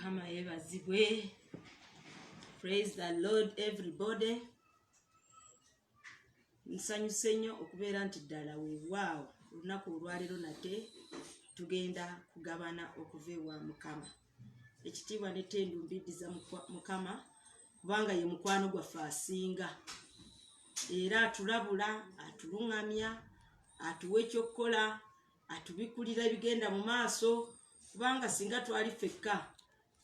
Mukama yebazibwe. Praise the Lord everybody. Nsanyuse nnyo okubeera nti ddala weewaawo olunaku olwaleero nate tugenda kugabana okuva ewa Mukama. Ekitiibwa n'ettendo mbiddiza Mukama kubanga ye mukwano gwaffe asinga. Era atulabula, atuluŋŋamya, atuwa ekyokukola, atubikulira ebigenda mu maaso kubanga singa twali ffekka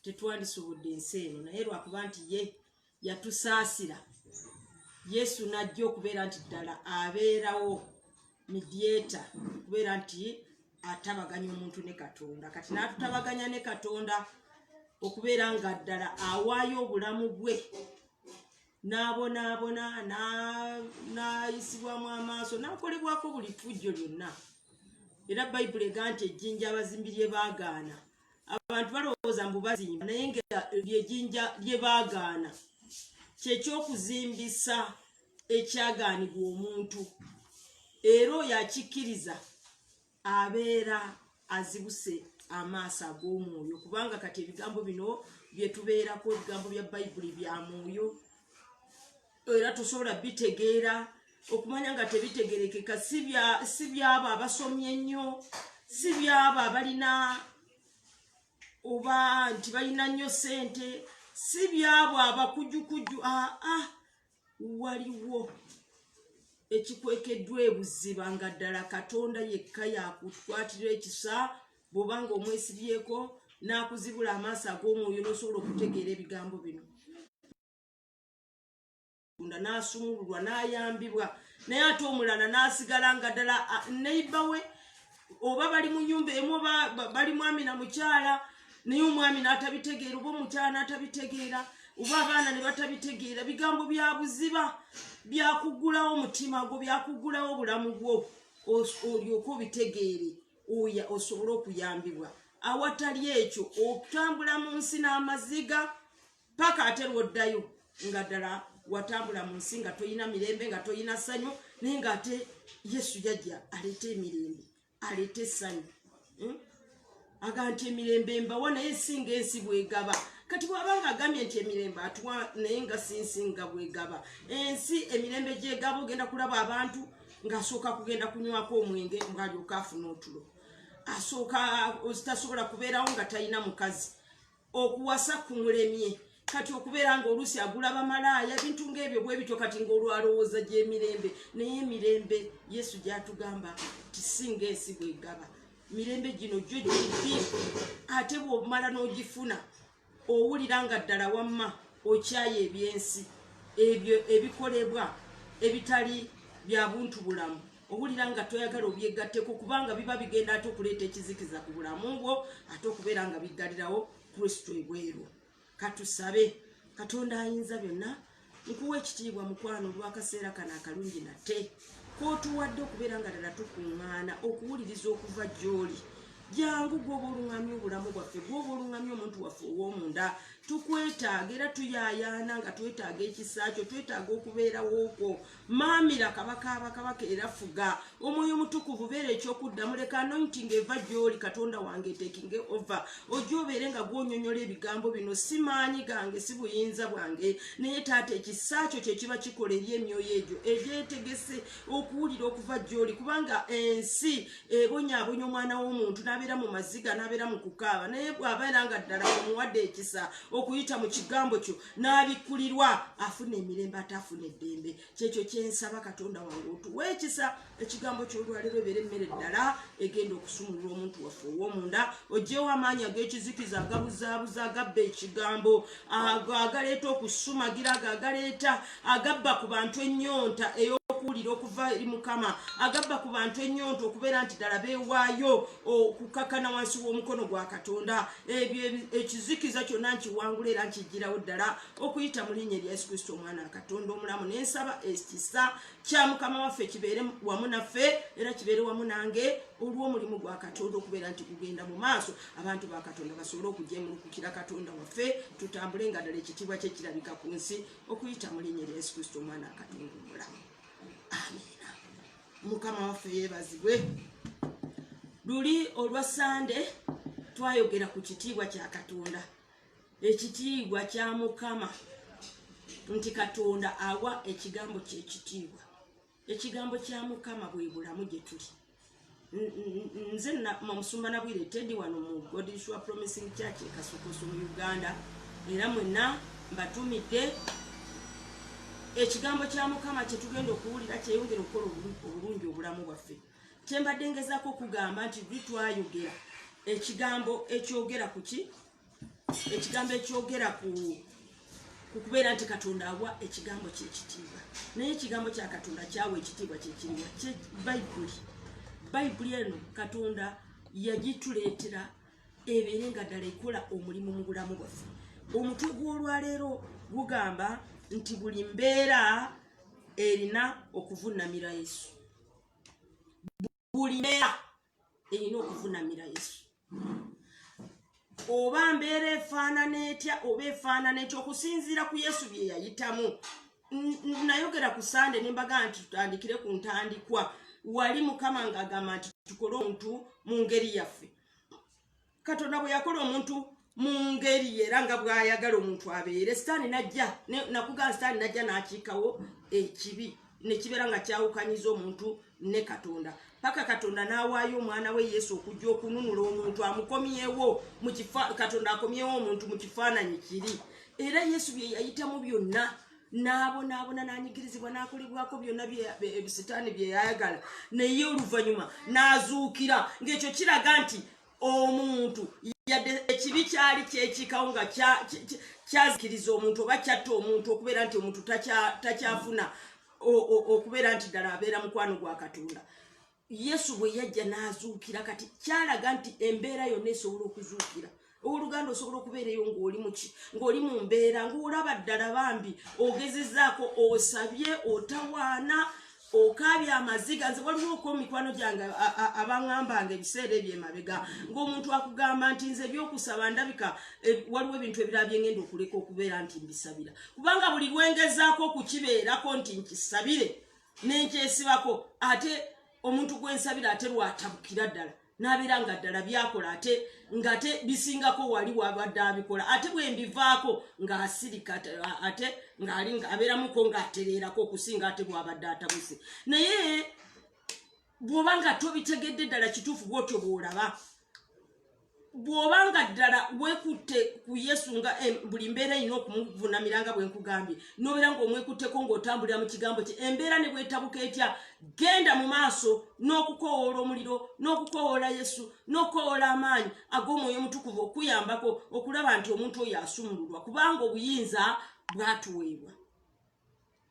tetwandisobodde ensi eno, naye lwakuba nti ye yatusaasira. Yesu n'ajja okubeera nti ddala abeerawo midyeta, okubeera nti atabaganya omuntu ne Katonda. Kati n'atutabaganya ne Katonda okubeera nga ddala awaayo obulamu bwe, n'abonaabona, n'ayisibwamu amaaso, n'akolebwako buli ffujjo lyonna. Era Bayibuli ega nti ejjinja abazimbi lye baagaana, abantu balowooza mbu bazimba, naye nga ly'ejjinja lye baagaana kyekyokuzimbisa ekyagaanibwa omuntu. Era oyo akikkiriza abeera azibuse amaaso ag'omwoyo, kubanga kati ebigambo bino bye tubeerako, ebigambo bya Bayibuli bya mwoyo, era tosobola bitegeera okumanya nga tebitegerekeka. Si byabo abasomye ennyo, si byabo abalina oba nti balina nnyo ssente, si byabo abakujukuju. Waliwo ekikwekeddwa ebuziba nga ddala Katonda yekka yakukwatirira ekisa bw'obanga omwesibyeko n'akuzibula amaaso ag'omwoyo n'osobola okutegeera ebigambo bino. N'asumululwa n'ayambibwa, naye ate omulala n'asigala nga ddala neiba we, oba bali mu nnyumba emu, bali mwami na mukyala, naye omwami n'atabitegeera, oba omukyala n'atabitegeera, oba abaana ne batabitegeera. Bigambo bya buziba, byakugulawo omutima gwo, byakugulawo obulamu bwo, olyoke obitegeere osobole okuyambibwa. Awatali ekyo otambula mu nsi n'amaziga paka ate lw'oddayo nga ddala watambula mu nsi nga toyina mirembe, nga toyina ssanyu, naye ng'ate Yesu yajja aleeta emirembe, aleeta essanyu. Aga nti emirembe mbawa naye singa ensi bwegaba. Kati bw'abanga agambye nti emirembe atuwa naye nga si nsi nga bwegaba. Ensi emirembe gyegaba, ogenda kulaba abantu ng'asooka kugenda kunywako omwenge ng'alyoka afuna otulo. Asooka tasobola kubeerawo nga talina mukazi, okuwasa kumulemye. Kati okubeera nga oluusi agula bamalaaya, bintu ng'ebyo bwe bityo, kati ng'olwalowooza gy'emirembe. Naye emirembe Yesu gy'atugamba ti singa ensi bwegaba. Mirembe gino gyo giri, ate bw'omala n'ogifuna owulira nga ddala wamma okyaya ebyensi, ebyo ebikolebwa ebitali bya buntu bulamu, owulira nga toyagala obyegatteko kubanga biba bigenda ate okuleeta ekizikiza ku bulamu bwo, ate okubeera nga biggalirawo Kristo ebweru. Katusabe. Katonda ayinza byonna, nkuwa ekitiibwa mukwano olw'akaseera kano akalungi nate k'otuwadde okubeera nga ddala tukuŋŋaana okuwuliriza okuva gy'oli. Jangu gw'oba oluŋŋamya obulamu bwaffe, gw'oba oluŋŋamya omuntu waffe ow'omunda. Tukwetaaga era tuyaayaana nga twetaaga ekisa kyo, twetaaga okubeerawo okwo. Maamira kabaka abakabaka era fuga. Omwoyo Mutukuvu beera ekyokuddamu, leka anointing eva gy'oli Katonda wange taking over. Ojja obeere nga gw'onyonyola ebigambo bino, si maanyi gange, si buyinza bwange, naye Taata ekisa kyo kye kiba kikola eri emyoyo egyo egyetegese okuwulira okuva gy'oli, kubanga ensi ebonyaabonya omwana w'omuntu n'abeera mu maziga, n'abeera mu kukaaba, naye bw'abeera nga ddala omuwadde ekisa okuyita mu kigambo kyo n'abikkulirwa, afuna emirembe ate afuna eddembe. Kyekyo kyensaba Katonda wange otuwa ekisa, ekigambo ky'olwaleero ebeera emmere ddala egenda okusumulula omuntu waffe ow'omunda. Oggyewo amaanyi ag'ekizikiza agabuzaabuza, agabba ekigambo, agaleeta okusumagira, agaleeta agabba ku bantu ennyonta ey'okuwulira okuva eri Mukama, agabba ku bantu ennyonta okubeera nti ddala beewaayo okukakana wansi w'omukono gwa Katonda. Ebyo ekizikiza kyonna nkiwangula era nkijjirawo ddala okuyita mu linnya erya Yesu Kristo omwana wa Katonda omulamu. Nensaba ekisa kya Mukama waffe kibeere wamu naffe era kibeere wamu nange olw'omulimu gwa Katonda okubeera nti kugenda mu maaso, abantu ba Katonda basobole okujeemulukukira Katonda waffe, tutambule nga ddala ekitiibwa kye kirabika ku nsi okuyita mu linnya erya Yesu Kristo omwana wa Katonda omulamu. Amiina. Mukama waffe yeebazibwe. Luli olwa Sande twayogera ku kitiibwa kya Katonda. ekitiibwa kya Mukama nti Katonda awa ekigambo ky'ekitiibwa. Ekigambo kya Mukama bwe bulamu gye tuli. Nze Musumba Nabwire Teddy wano mu God is Sure Promising Church Kasukusu mu Uganda, era mwenna mbatumidde ekigambo kya Mukama kye tugenda okuwulira kyeyongera okukola obulungi obulamu bwaffe. Kyembadde ngezaako okugamba nti bitwayogera ekigambo ekyogera ku ki? Ekigambo ekyogera ku kubeera nti Katonda awa ekigambo ky'ekitiibwa. Naye ekigambo kya Katonda kyawa ekitiibwa kyekiriwa kye Bayibuli. Bayibuli eno Katonda yagituleetera ebeere nga ddala ekola omulimu mu bulamu bwaffe. Omutwe gw'olwaleero gugamba nti buli mbeera erina okuvunnamira Yesu. Buli mbeera erina okuvunnamira Yesu. Oba mbeera efaanana etya oba efaanana etya okusinziira ku Yesu bye yayitamu. Nayogera ku Sande ne mbaga nti tutandikire ku ntandikwa. Wali Mukama ng'agamba nti tukole omuntu mu ngeri yaffe. Katonda bwe yakola omuntu mu ngeri era nga bw'ayagala omuntu abeere. Sitaani najja nakugamba Sitaani najja n'akiikawo ekibi ne kibeera nga kyawukanyiza omuntu ne Katonda. Paka Katonda n'awaayo omwana we Yesu okujja okununula omuntu amukomyewo mu Katonda akomyewo omuntu mu kifaananyi kiri. Era Yesu bye yayitamu byonna n'abonaabona n'anyigirizibwa n'akolebwako byonna Sitaani bye yayagala. Naye oluvannyuma n'azuukira. Ng'ekyo kiraga nti omuntu yadde ekibi kyali kyekikawo nga kyazikiriza omuntu oba kyatta omuntu okubeera nti omuntu takyafuna okubeera nti ddala abeera mukwano gwa Katonda. Yesu bwe yajja n'azuukira kati kyalaga nti embeera yonna esobola okuzuukira. Oluganda osobola okubeerayo ng'oli mu mbeera ng'olaba ddala bambi ogezezzaako osabye otawaana okaabya amaziga. Nze waliwo mikwano gyange abaŋŋambanga ebiseera ebyo emabega ng'omuntu akugamba nti nze ebyokusaba ndabika waliwo ebintu ebirala bye ngenda okuleka okubeera nti mbisabira, kubanga buli lwengezaako okukibeerako nti nkisabire nenkyesibako ate omuntu gwensabira ate lwatabukira ddala n'abeera nga ddala byakola ngate bisingako wali wabadde abikola ate bwe mbivaako ng'asirika ate abeeramuko ng'atereerako okusinga ate bwabadde atabuse. Naye bw'oba nga tobitegedde ddala kituufu bw'otyo bw'olaba, bw'oba nga ddala weekutte ku Yesu nga buli mbeera erina okumuvuunamira nga bwe nkugambye, n'obeera ng'omwekutteko ng'otambulira mu kigambo kye, embeera ne bwetabuka etya, genda mu maaso n'okukoowoola omuliro, n'okukoowoola Yesu, n'okukoowoola amaanyi ag'Omwoyo Omutukuvu okuyambako okulaba nti omuntu oyo asumululwa, kubanga obuyinza bwatuweebwa.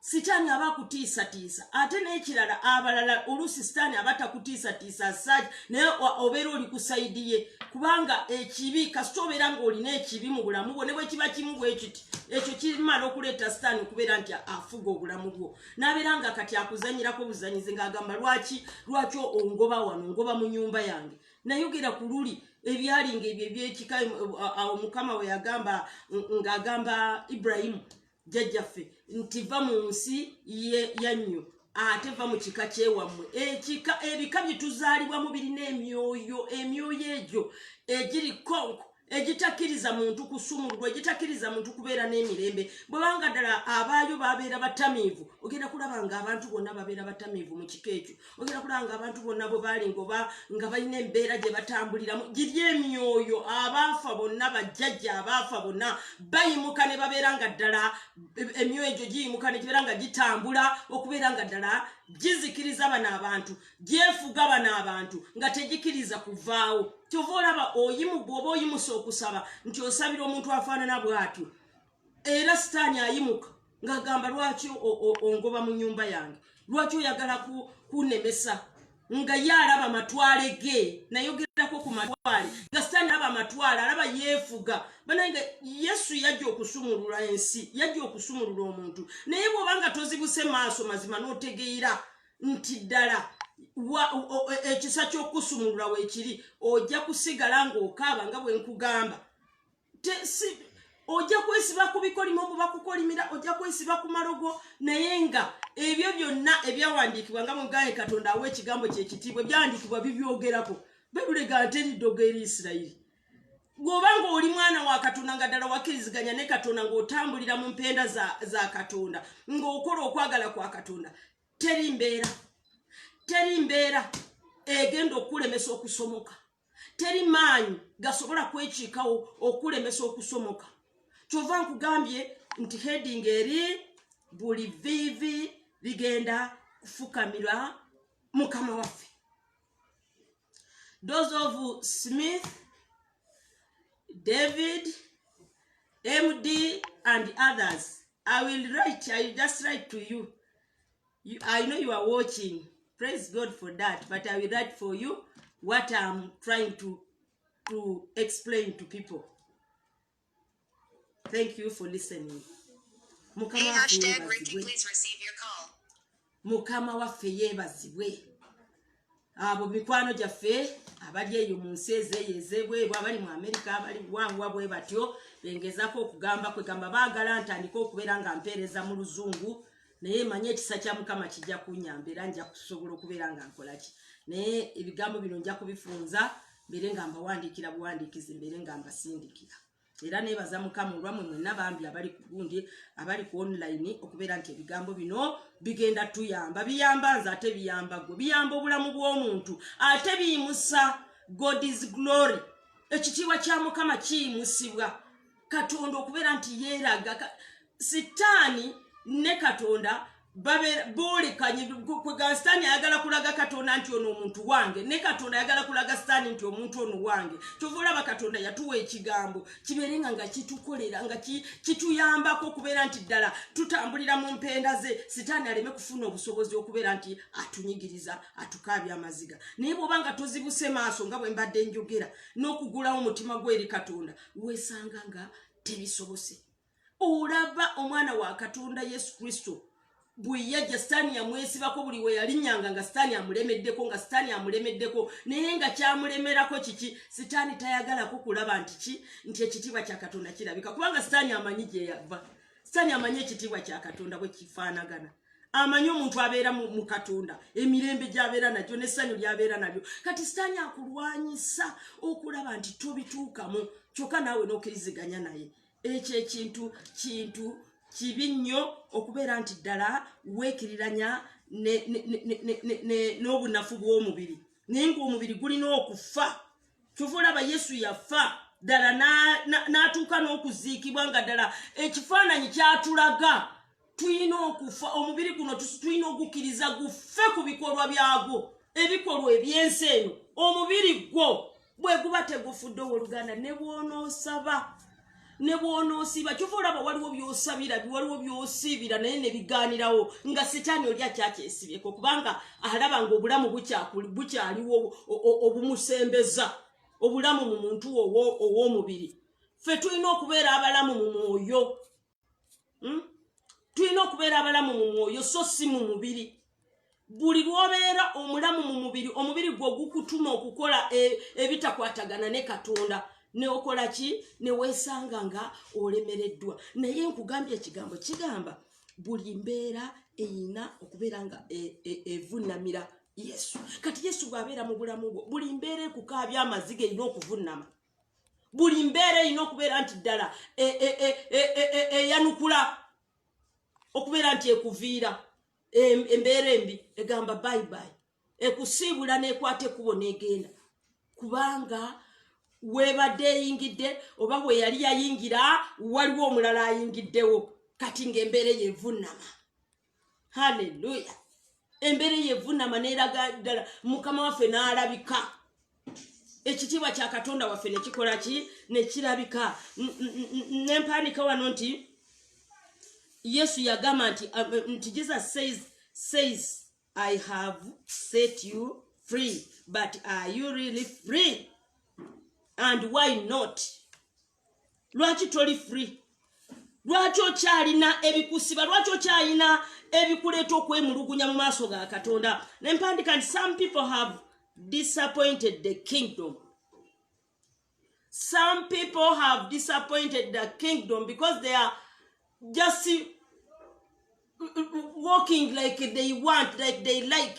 Sitaani aba akutiisatiisa ate n'ekirala abalala oluusi sitaani aba takutiisatiisa asaaji naye obeera oli ku sayidi ye, kubanga ekibi kasita obeera ng'olina ekibi mu bulamu bwo ne bwe kiba kimu bwe kiti ekyo kimala okuleeta sitaani okubeera nti afuga obulamu bwo n'abeera nga kati akuzanyirako buzanyizi ng'agamba lwaki ongoba wano, ongoba mu nnyumba yange. Nayogera ku luli ebyalinga ebyo ebyekika awo Mukama we yagamba ng'agamba Ibrahimu jjajjaffe nti va mu nsi yannyo ate va mu kika kyewammwe. Ebika bye tuzaalibwamu birina emyoyo egyo egiri konko egitakkiriza muntu kusumulwa, egitakkiriza muntu kubeera n'emirembe. Bwebanga ddala abaayo babeera batamiivu, ogenda kulaba nga abantu bonna babeera batamiivu mu kika ekyo. Ogenda kulaba nga abantu bonna bwe baali nga balina embeera gye batambuliramu giri emyoyo. Abaafa bonna, bajjajja abaafa bonna bayimuka ne babeera nga ddala emyoyo egyo giyimuka ne gibeera nga gitambula okubeera nga ddala gizikiriza bano abantu, gyefuga bano abantu nga tegikiriza kuvaawo. Kyova olaba bw'oba oyimusa okusaba nti osabira omuntu afaanana bw'atyo, era sitaani ayimuka ng'agamba lwaki ongoba mu nnyumba yange, lwaki oyagala kunemesa, nga ye alaba amatwale ge. Nayogerako ku matwale nga sitaani alaba amatwale, alaba yeefuga. Banange Yesu yajja okusumulula ensi, yajja okusumulula omuntu. Naye bw'oba nga tozibuse maaso mazima n'otegeera nti ddala ekisa ky'okusumulula weekiri, ojja kusigala ng'okaaba nga bwe nkugamba. Ojja kwesiba ku bikolimo bwe bakukolimira, ojja kwesiba ku malogo, naye nga ebyo byonna ebyawandiikibwa nga mugaye Katonda awa ekigambo ky'ekitiibwa ebyawandiikibwa bibyogerako. Bayibuli ega nti eriddogo eri Isirayiri gobanga oli mwana wa Katonda ngadala wakiriziganya ne Katonda ng'otambulira mu mpenda za Katonda ng'okola okwagala kwa Katonda teri mbeera egenda okulemesa okusomoka teri maanyi gasobola kwekiikawo okulemesa okusomoka kyova nkugambye nti heading eri buli vivi ligenda kufukamira mukama waffe. Those of Smith, David, MD and others, I will just write to you. I know you are watching. Praise God for that. But I will write for you what I'm trying to explain to people. Thank you for listening. Hashtag Ricky, please receive your call. Mukama waffe yeebazibwe. Abo mikwano gyaffe abali eyo mu nsi ezeeyezebwe abali mu Amerika abali wangwa bwe batyo bengezako okugamba kwegamba baagala ntandika okubeera nga mpeereza mu luzungu naye manye ekisa kya Mukama kijja kunyamba era nja kusobola okubeera nga nkolaki naye ebigambo bino nja kubifunza mbeere nga mbawandiikira buwandiikizi mbeere nga mbasindikira era neebaza Mukama olwamwe mwenna bambi abali ku gundi abali ku online okubeera nti ebigambo bino bigenda tuyamba biyamba nze ate biyamba gwe biyamba obulamu bw'omuntu ate biyimusa God is glory ekitiibwa kya Mukama kiyimusibwa Katonda okubeera nti yeeraga sitaani ne Katonda boolekanye kwega sitaani ayagala kulaga Katonda nti ono omuntu wange ne Katonda ayagala kulaga sitaani nti omuntu ono wange kyova olaba Katonda yatuwa ekigambo kibeerenga nga kitukolera nga kituyambako okubeera nti ddala tutambulira mu mpenda ze sitaani aleme kufuna obusobozi okubeera nti atunyigiriza atukaabya amaziga naye bw'oba nga tozibuse maaso nga bwe mbadde njogera n'okugulawo omutima gwe eri Katonda weesanga nga tebisobose olaba omwana wa Katonda Yesu Kristo bwe yajja sitaani yamwesibako buli we yalinyanga nga sitaani amulemeddeko naye nga kyamulemerako kiki sitaani tayagalako kulaba nti ekitiibwa kya Katonda kirabika kubanga sitaani amanyi gye yava sitaani amanyi ekitiibwa kya Katonda bwe kifaanagana amanyi omuntu abeera mu Katonda emirembe gy'abeera nagyo n'essanyu ly'abeera nalyo kati sitaani akulwanyisa okulaba nti tobituukamu kyokka naawe n'okkiriziganya naye ekyo ekintu kibi nnyo okubeera nti ddala weekiriranya n'obunafu bw'omubiri naye ng'omubiri gulina okufa kyova olaba Yesu yafa ddala n'atuuka n'okuziikibwa nga ddala ekifaananyi kyatulaga tulina okufa omubiri guno tulina ogukkiriza gufe ku bikolwa byagwo ebikolwa eby'ensi eno omubiri gwo bwe guba tegufudde owooluganda ne bw'onoosaba ne bw'onoosiiba kyova olaba waliwo by'osabira waliwo by'osiibira naye ne bigaanirawo nga sitaani oli akyakyesibyeko kubanga alaba nga obulamu bukyaliwo obumusembeza obulamu mu muntu ow'omubiri ffe tulina okubeera abalamu mu mwoyo tulina okubeera abalamu mu mwoyo so si mu mubiri buli lw'obeera omulamu mu mubiri omubiri gwe gukutuma okukola ebitakwatagana ne Katonda neokola ki neweesanga nga olemereddwa naye nkugambye ekigambo kigamba buli mbeera eyina okubeera nga evunnamira Yesu kati Yesu bw'abeera mu bulamu bwo buli mbeera ekukaabya amaziga erina okuvunnama buli mbeera erina okubeera nti ddala eyanukula okubeera nti ekuviira embeera embi egamba bayibayi ekusiibula n'ekwata ekkubo n'egenda kubanga webadde eyingidde oba we yali yayingira waliwo omulala ayingiddewo kati ng'embeera yevunnama haleluya embeera yevunnama n'eraga ddala Mukama waffe n'alabika ekitiibwa kya Katonda waffe ne kikola ki ne kirabika n'empandiika wano nti Yesu yagamba nti Jesus says I have set you free but are you really free? And why not? Lwaki toli free? Lwaki okyalina ebikusiba? Lwaki okyalina ebikuleeta okwemulugunya mu maaso ga Katonda? Nempandika nti some people have disappointed the kingdom. Some people have disappointed the kingdom because they are just walking like they want, like they like.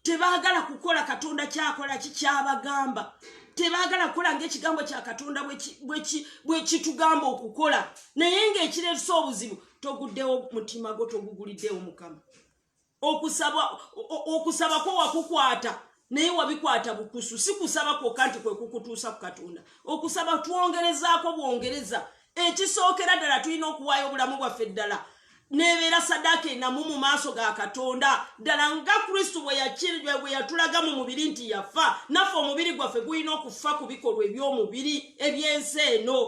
tebagala kukola katonda kyakola kikyabagamba tebagala kukola ng'ekigambo kya katonda bwe kitugamba okukola naye ng'ekireeta obuzibu toguddewo mutima gwo toguguliddewo mukama okusaba kwo wakukwata naye wabikwata bukusu si kusaba kwokka nti kwe kukutuusa ku katonda okusaba twongerezaako bwongereza ekisookera ddala tulina okuwaayo obulamu bwaffe ddala nebeera sadaka enamu mu maaso ga katonda ddala nga kristo bwe yatulaga mu mubiri nti yafa naffe omubiri gwaffe gulina okufa ku bikolwa eby'omubiri eby'ensi eno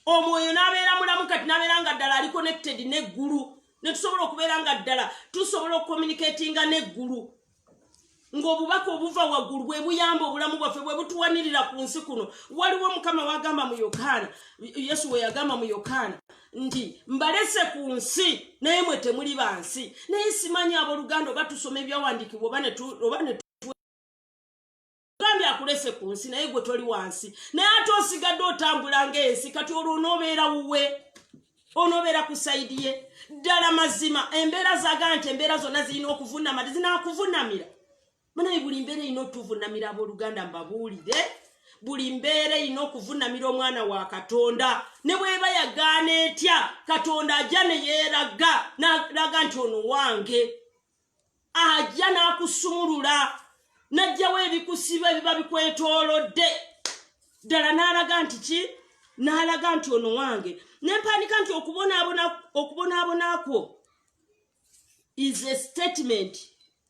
omwoyo n'abeera mulamu kati n'abeera nga ddala ali connected n'eggulu ne tusobola okubeera nga ddala tusobola okucommunicatinga n'eggulu ng'obubaka obuva waggulu bwe buyamba obulamu bwaffe bwe butuwanirira ku nsi kuno waliwo mukama wagamba mu yokaana yesu we yagamba mu yokaana nti mbalese ku nsi naye mwe temuli bansi naye simanyi abooluganda oba tusoma ebyawandiikibwa oba ne gambye akulese ku nsi naye gwe toli wansi naye ate osigadde otambula ng'ensi kati olwo onoobeera wuwe onoobeera ku sayidi ye ddala mazima embeera zaagala nti embeera zonna zirina okuvunama tezinakuvunamira manaye buli mbeera erina otuvunamira abooluganda mbabuulire buli mbeera erina okuvunamira omwana wa katonda ne bweba yagaana etya katonda ajja ne yeeraga n'alaga nti ono wange ajja n'akusumulula n'ajjawo ebikusiba ebiba bikwetoolodde ddala n'alaga nti ki n'alaga nti ono wange n'empandika nti okubonaabona kwo is a statement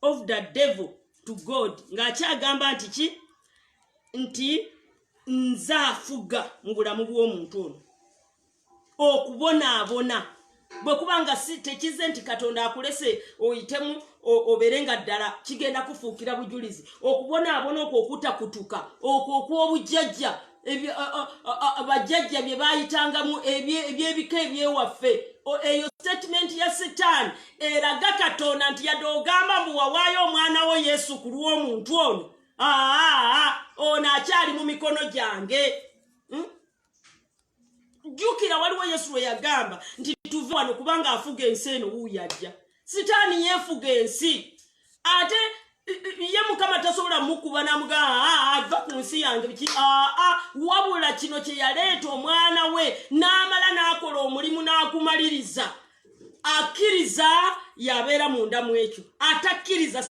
of the devil to God ng'akyagamba nti ki nti nze afuga mu bulamu bw'omuntu ono okubonaabona bwe kubanga tekize nti katonda akulese oyitemu obeere nga ddala kigenda kufuukira bujulizi okubonaabona okwo okutakutuka okwo okw'obujjajja bajjajja bye baayitangamu ebyebika ebyewaffe eyo statement ya setaani eraga katonda nti yadde ogamba mbu wawaayo omwana wo yesu ku lw'omuntu ono ono akyali mu mikono gyange jjukira waliwo yesu lwe yagamba nti tuve wano kubanga afuga ensi eno wuuyajja sitaani yeefuga ensi ate ye mukama tasobola mukuba namugamba ava ku nsi yange wabula kino kye yaleeta omwana we n'amala n'akola omulimu n'agumaliriza akkiriza yabeera munda mu ekyo atakkiriza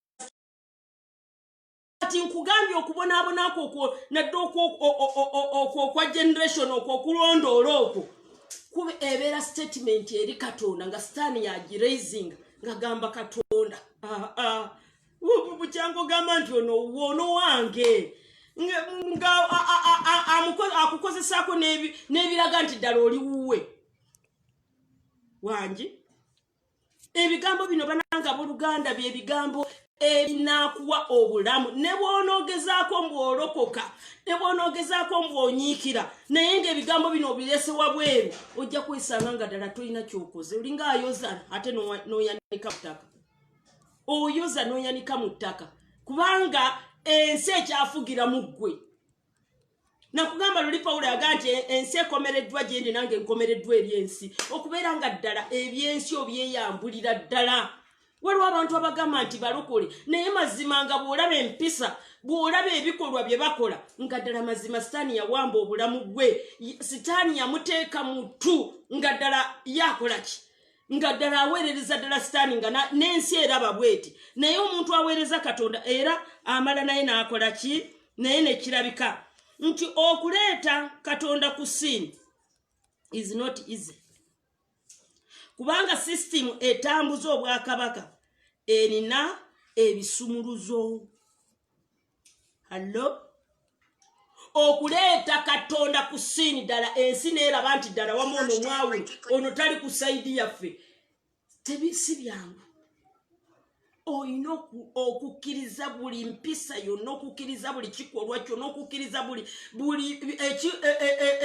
kati nkugambye okubonaabonako okwo nadde okwo kwa generation okwo okulondoola okwo kuba ebeera statement eri katonda nga sitaani yagiraisinga ngagamba katonda bukyango gamba nti ono wange nga akukozesaako n'ebiraga nti ddala oli wuwe wangi ebigambo bino bananga abooluganda bye bigambo ebinakuwa obulamu ne bw'onoogezaako mbw'olokoka ne bw'onoogezaako mbw'onyiikira naye ng'ebigambo bino obiresewa bweru ojja kwesanga nga ddala tolina kyokoze olinga ayoza ate n'oyanika mu ttaka oyoza n'oyanika mu ttaka kubanga ensi ekyafugira mu ggwe nakugamba luli Pawulo yaga nti ensi ekomereddwa gyendi nange nkomereddwa eri ensi okubeera nga ddala ebyensi obyeyambulira ddala waliwo abantu abagamba nti balokole naye mazima nga bw'olaba empisa bw'olaba ebikolwa bye bakola nga ddala mazima sitaani yawamba obulamu bwe sitaani yamuteeka mutu nga ddala yakola ki nga ddala aweerereza ddala sitaani nga n'ensi eraba bweti naye omuntu aweereza katonda era amala naye n'akola ki naye nekirabika nti okuleeta katonda ku ssiini is not easy kubanga system etambuza obwakabaka erina ebisumuluzo hallo okuleeta katonda ku ssiini ddala ensi neeraba nti ddala wamu ono mwawulo ono tali ku sayidi yaffe si byangu oyina okukkiriza buli mpisa yonna okukkiriza buli kikolwa kyonna okukkiriza buli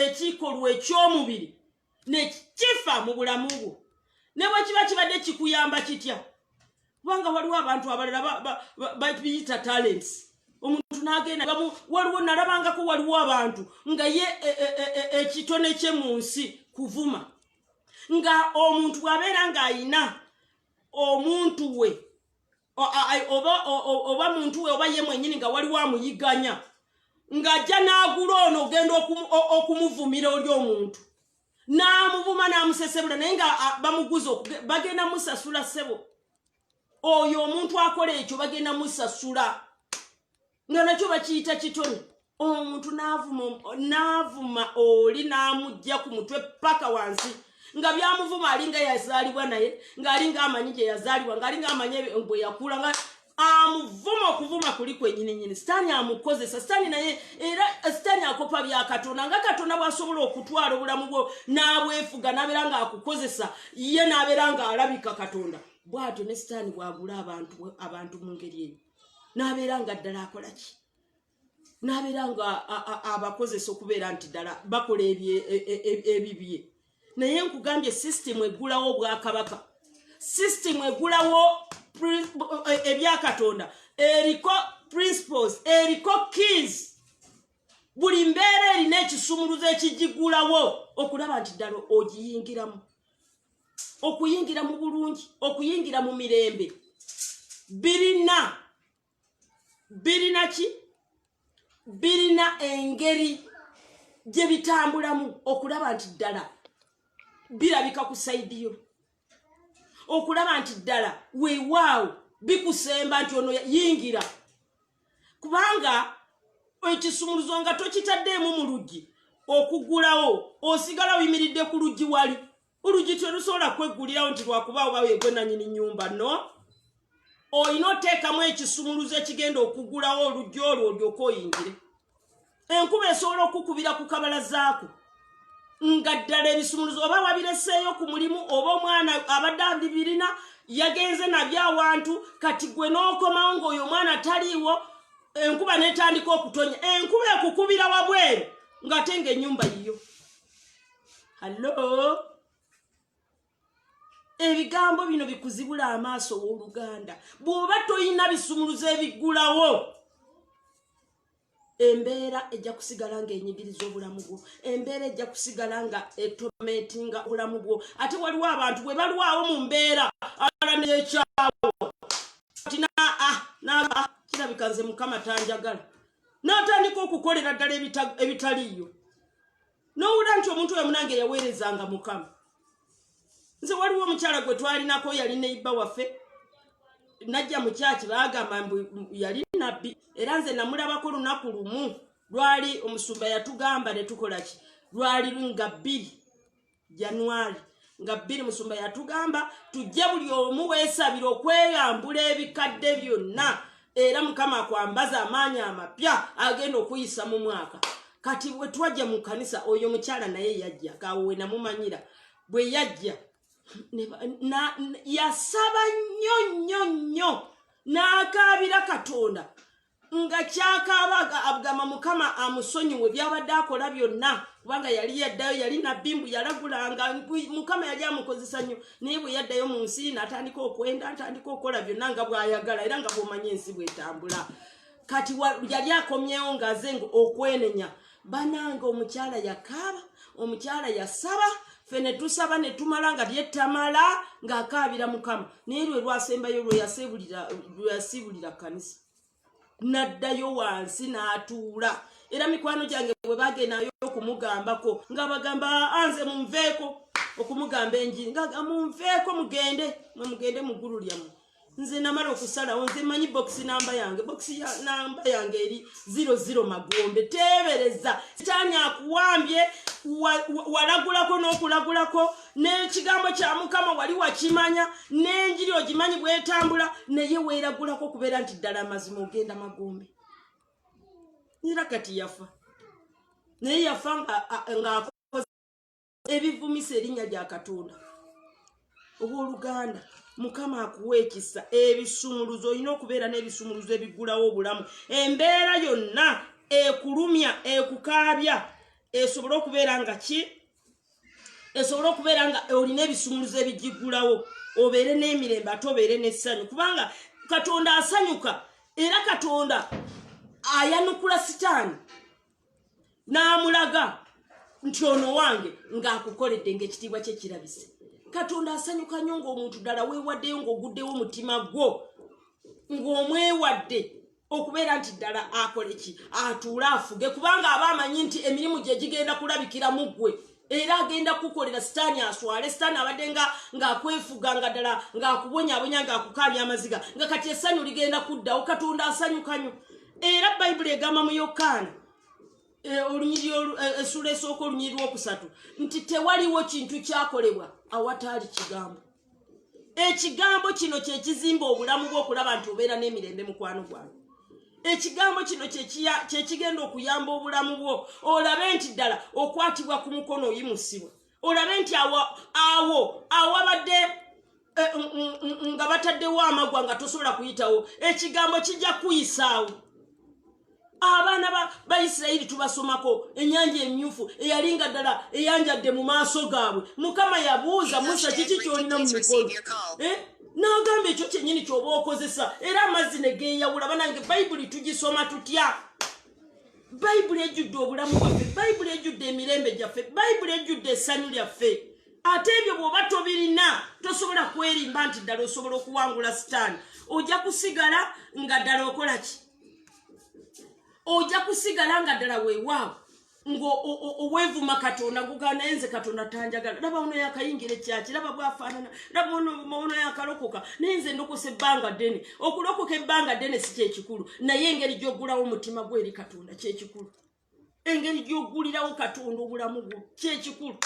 ekikolwa eky'omubiri nekifa mu bulamu bwo ne bwe kiba kibadde kikuyamba kitya kubanga waliwo abantu abalala babiyita talents omuntu n'agenda waliwo nalabangako waliwo abantu nga ye ekitone kye mu nsi kuvuma nga omuntu bw'abeera ng'ayina omuntu we oba muntu we oba ye mwennyini nga waliwo amuyiganya ng'ajja n'agula ono ogenda okumuvumira oli omuntu n'amuvuma n'amusesebula naye nga bamuguza bagenda musasula ssebo oyo omuntu akola ekyo bagenda musasula nga nakyo bakiyita kitone omuntu n'avuma oli n'amugja ku mutwe paka wansi nga byamuvuma alinga yazaalibwa naye ng'alinga amanyi gye yazaalibwa ng'alinga amanyi bwe yakula nga amuvuma okuvuma kuli kwennyininyini sitaani amukozesa sitaani naye era sitaani akopa bya katonda nga katonda bw'asobola okutwala obulamu bwo n'abwefuga n'abeera ng'akukozesa ye n'abeera ng'alabika katonda bw'atyo ne sitaani bw'agula abantu mu ngeri eyo n'abeera nga ddala akola ki n'abeera nga abakozesa okubeera nti ddala bakola ebibye naye nkugambye sisitemu eggulawo obwakabaka sisitemu eggulawo ebyakatonda eriko principles eriko keys buli mbeera erina ekisumuluzo ekigigulawo okulaba nti ddala ogiyingiramu okuyingira mu bulungi okuyingira mu mirembe birina ki birina engeri gye bitambulamu okulaba nti ddala birabika ku saidiyo okulaba nti ddala weewaawo bikusemba nti ono yingira kubanga ekisumuluzo nga tokitaddeemu mu luggi okugulawo osigala oyimiridde ku luggi wali oluggi terusobola kweggulirawo nti lwakubaawo bawegwe nannyini nnyumba no olina oteekamu ekisumuluzo ekigenda okugulawo oluggi olwo olyoka oyingire enkuba esobola okukubira ku kabalazaako nga ddala ebisumuluzo oba wabireseeyo ku mulimu oba omwana abadde abibirina yagenze nabyo awantu kati gwe n'okomawo ng'oyo omwana taliiwo enkuba netandika okutonya enkuba ekukubira wabweru ng'ate ng'ennyumba yiyo hallo ebigambo bino bikuzibula amaaso w'oluganda bw'oba toyina bisumuluzo ebiggulawo embeera ejja kusigala ng'enyigiriza obulamu bwo embeera ejja kusigala nga etometinga obulamu bwo ate waliwo abantu bwe balwawo mu mbeera alala n'ekyawo tina kirabika nze mukama tanjagala n'atandika okukolera ddala ebitaliiyo n'owulira nti omuntu oyo munange yaweerezanga mukama nze waliwo omukyala gwe twalinako yali neiba waffe najja mu kyaki baagamba mbu yali nabbi era nze namulabako lunaku lumu lwali omusumba yatugamba ne tukola ki lwali nga 2 Januari nga 2 musumba yatugamba tujje buli omu weesabira okweyambula ebikadde byonna era mukama akwambaza amaanyi amapya agenda okuyisa mu mwaka kati bwe twajja mu kanisa oyo mukyala naye yajja kawe namumanyira bwe yajja yasaba nnyo n'akaabira katonda nga kyakaaba agamba mukama amusonyiwe byabadde akola byonna kubanga yali yaddayo yali nabbi yalagulanga mukama yali amukozesa nnyo naye bwe yaddayo mu nsi n'atandika okwenda atandika okukola byonna nga bw'ayagala era nga bw'omanya ensi bw'etambula kati yali akomyewo ng'aze okwenenya bananga omukyala yakaaba omukyala yasaba fene tusaba ne tumala nga lyetamala ng'akaabira mukama naye lwe lwasembayo lwe yasibulira kanisa naddayo wansi n'atuula era mikwano gyange bwe bagendayo okumugambako nga bagamba anze munveeko okumugamba enjiri nga munveeko mugende mu ggulu lyammwe nze namala okusalawo nze manyi bokisi namba yange eri 00 Magombe teebereza sitaani akuwambye walagulako n'okulagulako n'ekigambo kya mukama wali wakimanya n'enjiri ogimanyi bwetambula naye weeragulako kubeera nti ddala amazima ogenda Magombe era kati yafa naye yafa ng'akoze ebivumisa erinnya lya Katonda obooluganda mukama akuwa ekisa ebisumuluzo olina okubeera n'ebisumuluzo ebiggulawo obulamu embeera yonna ekulumya ekukaabya esobole okubeera nga ki esobole okubeera nga olina ebisumuluzo ebigiggulawo obeere n'emirembe ate obeere n'essanyu kubanga Katonda asanyuka era Katonda ayanukula sitaani n'amulaga nti ono wange ng'akukoledde ng'ekitiibwa kye kirabise Katonda asanyuka nnyo ng'omuntu ddala weewaddeyo ng'oguddewo mutima gwo ng'omwewadde okubeera nti ddala akole ki atuule afuge kubanga aba amanyi nti emirimu gye gigenda kulabikira mu ggwe era agenda kukolera sitaani aswale sitaani abadde ng'akwefuga nga ddala ng'akubonyabonya ng'akukaabya amaziga nga kati essanyu ligenda kuddawo katonda asanyukanyo era bayibuli egamba mu Yokaana essula esooka olunyiri lwokusatu nti tewaliwo kintu kyakolebwa awataali kigambo. Ekigambo kino kye kizimba obulamu bw'okulaba nti obeera n'emirembe mukwano gwange. Ekigambo kino kye kigenda okuyamba obulamu bwo olabe nti ddala okwatibwa ku mukono oyimusibwa olabe nti awo abadde nga bataddewo amagwa nga tosobola kuyitawo ekigambo kijja kuyisaawo. Abaana ba Isirayiri tubasomako ennyanja emyufu eyalinga ddala eyanjadde mu maaso gaabwe Mukama yabuuza Musa kiki kyolina mu mikono n'agamba ekyo kyennyini ky'oba okozesa era amazzi ne geeyawula. Banange bayibuli tugisoma tutya? Bayibuli ejjudde obulamu bwaffe, bayibuli ejjudde emirembe gyaffe, bayibuli ejjudde essanyu lyaffe. Ate ebyo bw'oba tobirina tosobola kwerimba nti ddala osobola okuwangula sitaani. Ojja kusigala nga ddala okola ki? Ojja kusigala nga ddala weewaawo ng'oweevuma Katonda gugana enze Katonda tanjagala. Laba ono yakayingira ekyaki, laba bwafaanana, laba ono yakalokoka nenze ndokose ebbanga ddene. Okulokoka ebbanga ddene si kyekikulu naye engeri gy'oggulawo omutima gwe eri Katonda kyekikulu. Engeri gy'oggulirawo Katonda obulamu bwo kyekikulu.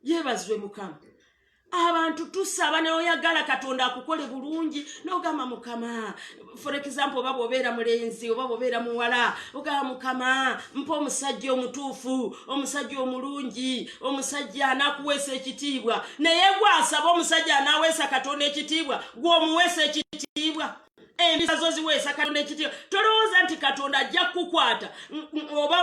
Yeebazibwe Mukama. Abantu tusaba ne oyagala Katonda akukole bulungi n'ogamba Mukama for example baba obeera mulenzi oba obeera muwala ogamba Mukama mpa omusajja omutuufu omusajja omulungi omusajja anakuweesa ekitiibwa naye gwasaba omusajja anaweesa Katonda ekitiibwa gw'omuweesa ekitiibwa embisa zo ziweesa Katonda ekitiibwa tolowooza nti Katonda ajja kukwata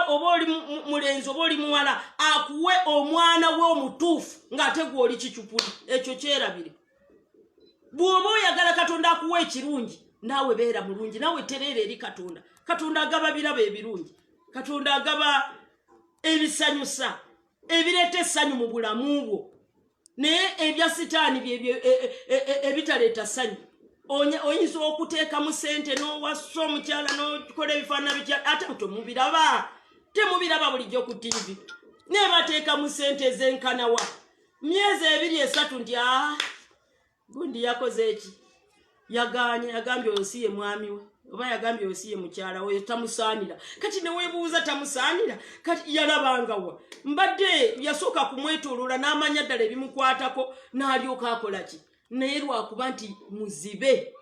oba oli mulenzi oba oli muwala akuwe omwana we omutuufu ng'ate gw'oli kicupuli. Ekyo kyerabire. Bw'oba oyagala Katonda akuwe ekirungi naawe beera mulungi naawe tereera eri Katonda. Katonda agaba birabo ebirungi, Katonda agaba ebisanyusa ebireeta essanyu mu bulamu bwo naye ebya sitaani byebyo ebitaleeta ssanyu. Oyinza okuteeka mu ssente n'owasa omukyala n'okola ebifaanana bitya ate temubiraba bulijjo ku TV ne bateeka mu ssente ez'enkanawa myezi 2-3 nti gundi yakoze eki yagambye osi ye mwami we oba yagambye osi ye mukyala we tamusaanira kati ne weebuuza tamusaanira kati yalabanga wa mbadde yasooka kumwetooloola n'amanya ddala ebimukwatako n'alyoka akola ki naye lwakuba nti muzibe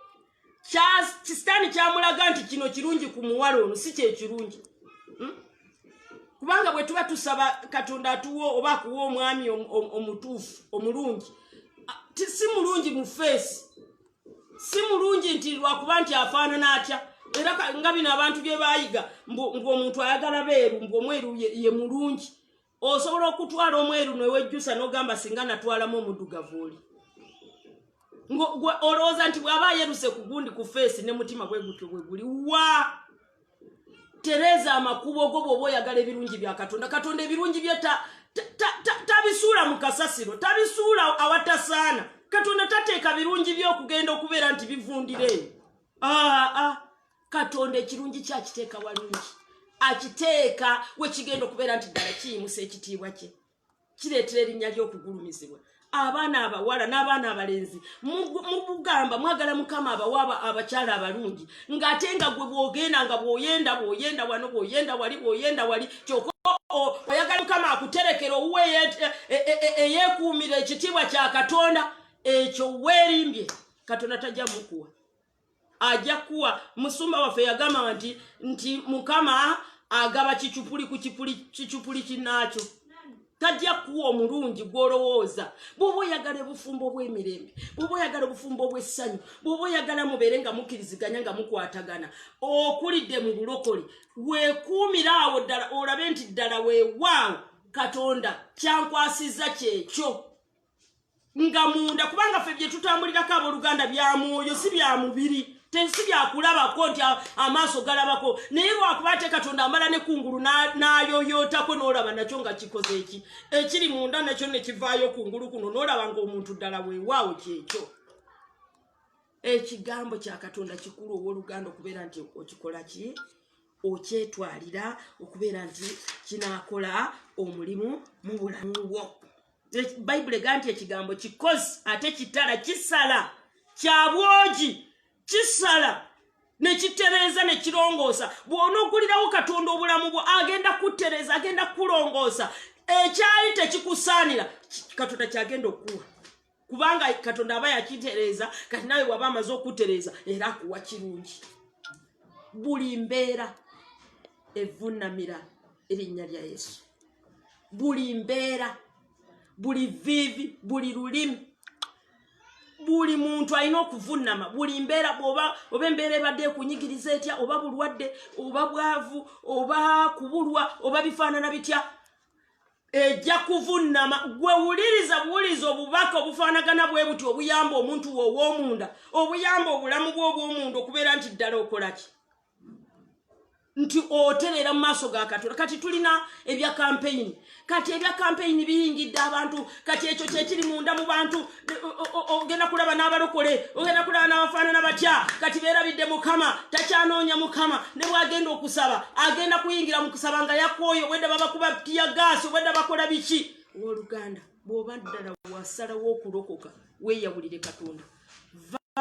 kisitaani kyamulaga nti kino kirungi ku muwala ono si kyekirungi. Kubanga bwe tuba tusaba Katonda atuwa oba akuwa omwami omutuufu omulungi si mulungi mu feesi si mulungi nti lwakuba nti afaanana atya era nga bino abantu bye baayiga ng'omuntu ayagala beeru ng'omweru ye mulungi osobola okutwala omweru newejjusa n'ogamba singa natwalamu omuddugavu oli olowooza nti bw'aba yeruse ku gundi ku feesi ne mutima gwe gutyo bwe guli wa Tereza amakubo go bw'oba oyagala ebirungi bya Katonda. Katonda ebirungi bye tabisuula mu kasasiro tabisuula awatasaana. Katonda tateeka birungi by'okugenda okubeera nti bivundire. Katonda ekirungi kyakiteeka walungi akiteeka we kigenda okubeera nti ddala kiyimusa ekitiibwa kye kireetera erinnya ly'okugulumizibwa. Abaana abawala n'abaana abalenzi mugamba mwagala Mukama abawa abakyala abalungi ng'ate nga gwe bw'ogenda nga bw'oyenda wano bw'oyenda wali kyokka oyagala Mukama akuterekera owuwe eyeekuumira ekitiibwa kya Katonda ekyo weerimbye Katonda tajja mukuwa ajja kuwa. Musumba waffe yagamba nti Mukama agaba kicupuli ku kicupuli kinnaakyo tajja kuwa omulungi gw'olowooza. Bw'oba oyagala obufumbo bw'emirembe, bw'oba oyagala obufumbo bw'essanyu, bw'oba oyagala mubeere nga mukkiriziganya nga mukwatagana okulidde mu bulokole weekuumira awo ddala olabe nti ddala weewaawo Katonda kyankwasizza kyekyo nga munda kubanga ffe bye tutambulirako abooluganda bya mwoyo si bya mubiri si byakulabako nti amaaso galabako naye lwakuba ate Katonda amala ne kungulu n'ayoyootako n'olaba nakyo nga kikoze eki ekiri munda nakyo ne kivaayo kungulu kuno n'olaba ng'omuntu ddala weewaawo kyekyo. ekigambo kya Katonda kikulu owooluganda okubeera nti okikola ki okyetwalira okubeera nti kinaakola omulimu mu bulamu bwo. Bayibuli egamba nti ekigambo kikozi ate kitala kisala kya bwogi kisala ne kitereeza ne kirongoosa. Bw'onoggulirawo Katonda obulamu bwo agenda kutereeza agenda kulongoosa. Ekyali tekikusaanira Katonda kyagenda okuwa kubanga Katonda aba yakitereeza kati nawe waba amaze okutereeza era akuwa kirungi. Buli mbeera evvuunamira erinnya lya Yesu. Buli mbeera buli vivi buli lulimi buli muntu alina okuvunnama. Buli mbeera oba embeera ebadde ekunyigiriza etya oba bulwadde oba bwavu oba kubulwa oba bifaanana bitya ejja kuvunnama. Gwe wuliriza buwuliza obubaka obufaanagana bwe buti obuyamba omuntu wo ow'omunda obuyamba obulamu bwe obw'omunda okubeera nti ddala okola ki nti otereera mu maaso ga Katonda. Kati tulina ebya kampeyini. Kati ebya kampeyini biyingidde abantu. Kati ekyo kyekiri munda mu bantu. Ogenda kulaba n'abalokole ogenda kulaba n'abafaanana batya kati beerabidde Mukama takyanoonya Mukama ne bw'agenda okusaba agenda kuyingira mu kusaba nga yakwoyo obwedda babakuba tiyagaasi obwedda bakola biki. Owooluganda bw'oba ddala wasalawo okulokoka weeyawulire Katonda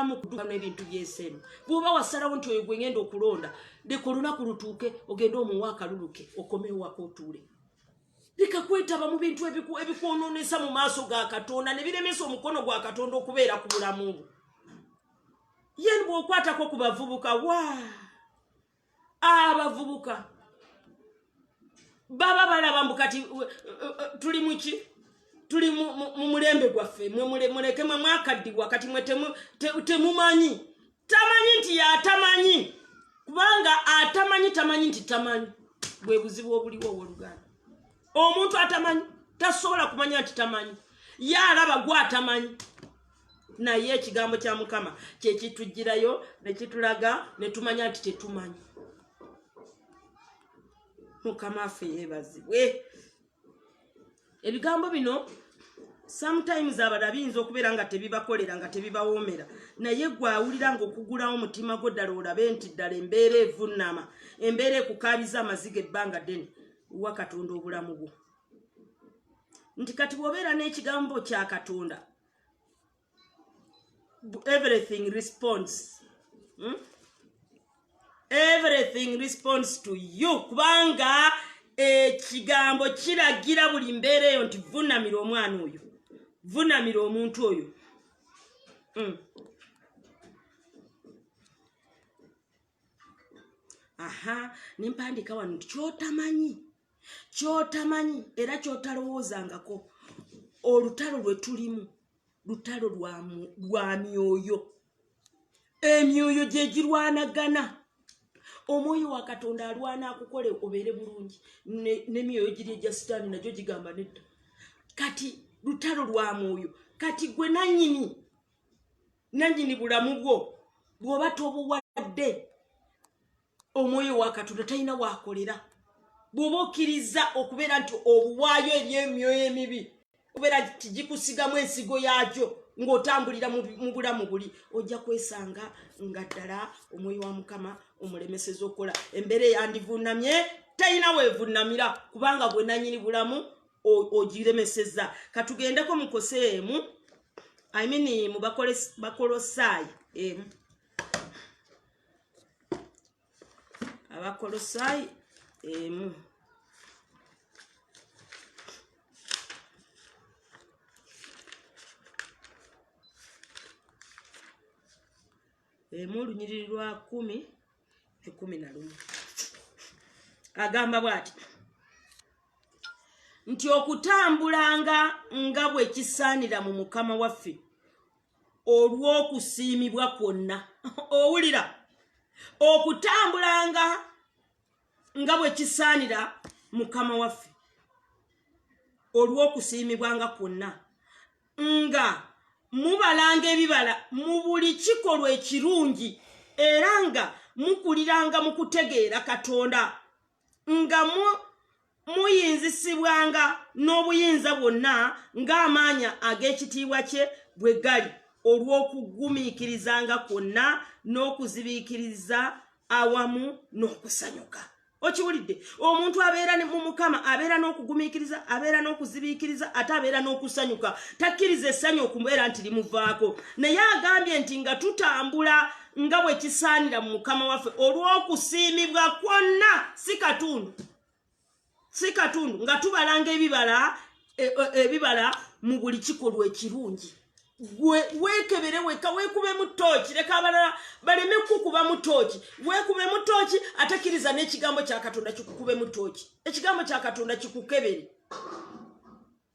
mu kuduka n'ebintu by'esemu. Bw'oba wasalawo nti oyo gwe ngenda okulonda leka olunaku lutuuke ogende omuwa akaluluke okomewo waka otuule. Leka kwetaba mu bintu ebikwonoonesa mu maaso ga Katonda ne biremesa omukono gwa Katonda okubeera ku bulamu bwo. Yeni bw'okwatako ku bavubuka abavubuka baba balaba mbu kati tuli muki tuli mu mulembe gwaffe muleke mwe mwakaddiwa kati mwe temumanyi. Tamanyi nti yatamanyi kubanga tamanyi nti tamanyi. Bwe buzibu obuliwo owooluganda. Omuntu atamanyi tasobola kumanya nti tamanyi. Yalaba gwe atamanyi. Naye ekigambo kya Mukama kye kitujjirayo ne kitulaga ne tumanya nti tetumanyi. Mukama affe yeebazibwe. Ebigambo bino sometimes abalala biyinza okubeera nga tebibakolera nga tebibawoomera naye gwe awulira ng'okugulawo omutima gwo ddala olabe nti ddala embeera evunnama embeera ekukaabiza amaziga ebbanga ddene wa Katonda obulamu bwo. Nti kati bw'obeera n'ekigambo kya Katonda everything responds. Everything responds to you kubanga ekigambo kiragira buli mbeera eyo nti vunnamira omwana oyo vunnamira omuntu oyo. Nimpandiika wano nti kyotamanyi era kyotalowoozangako. Olutalo lwe tulimu lutalo lwa myoyo. Emyoyo gye girwanagana. Omwoyo wa Katonda alwana akukole obeere bulungi n'emyoyo giri egya Sitaani nagyo gigamba nedda. Kati lutalo lwa mwoyo. Kati gwe nannyini bulamu bwo bw'oba tobuwadde omwoyo wa Katonda talina waakolera. Bw'oba okkiriza okubeera nti obuwaayo eri emyoyo emibi okubeera nti gikusigamu ensigo yaagyo ng'otambulira mu bulamu buli ojja kwesanga nga ddala omwoyo wa Mukama omulemeseza okukola. Embeera eyandivunnamye talina weevunnamira kubanga gwe nannyini bulamu ogiremeseza. Katugendeko mu Koseemu mu Bakolosaayi Abakolosaayi lunyiriri lwa 10:11 agamba bw'ati nti okutambulanga nga bwe kisaanira mu Mukama waffe olw'okusiimibwa kwonna. Owulira okutambulanga nga bwe kisaanira Mukama waffe olw'okusiimibwanga kwonna nga mubalanga ebibala mu buli kikolwa ekirungi era nga mukuliranga mu kutegeera Katonda nga muyinzisibwanga n'obuyinza bwonna ng'amaanya ag'ekitiibwa kye bwe gali olw'okugumiikirizanga kwonna n'okuzibiikiriza awamu n'okusanyuka. Okiwulidde? Omuntu abeera mu Mukama abeera n'okugumiikiriza, abeera n'okuzibiikiriza, ate abeera n'okusanyuka. Takkiriza essanyu okubeera nti limuvaako. Naye agambye nti nga tutambula nga bwe kisaanira mu Mukama waffe olw'okusiimibwa kwonna, si katundu, nga tubalanga ebibala mu buli kikolwa ekirungi. Weekebere weka, weekube mu ttooki, leka abalala baleme kukuba mu ttooki. Weekube mu ttooki, atakiriza n'ekigambo kya Katonda kikukube mu ttooki. Ekigambo kya Katonda kikukebere.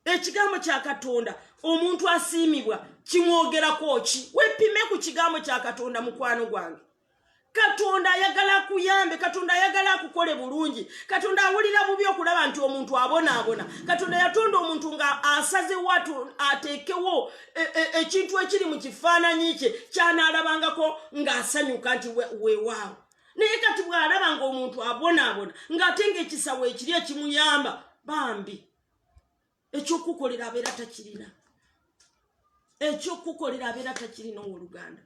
Ekigambo kya Katonda omuntu asiimibwa kimwogerako ki? Weepime ku kigambo kya Katonda mukwano gwange. Katonda ayagala kuyambe, Katonda ayagala akukole bulungi. Katonda awulira bubi okulaba nti omuntu abonaabona. Katonda yatonda omuntu nga asaze watu ateekewo ekintu ekiri mu kifaananyi kye kyanaalabangako ng'asanyuka nti weewaawo. Naye kati bw'alaba nga omuntu abonaabona ng'ate ng'ekisawo ekiri ekimuyamba, bambi ekyokukolera abeera takirina. Ekyokukolera abeera takirina owooluganda.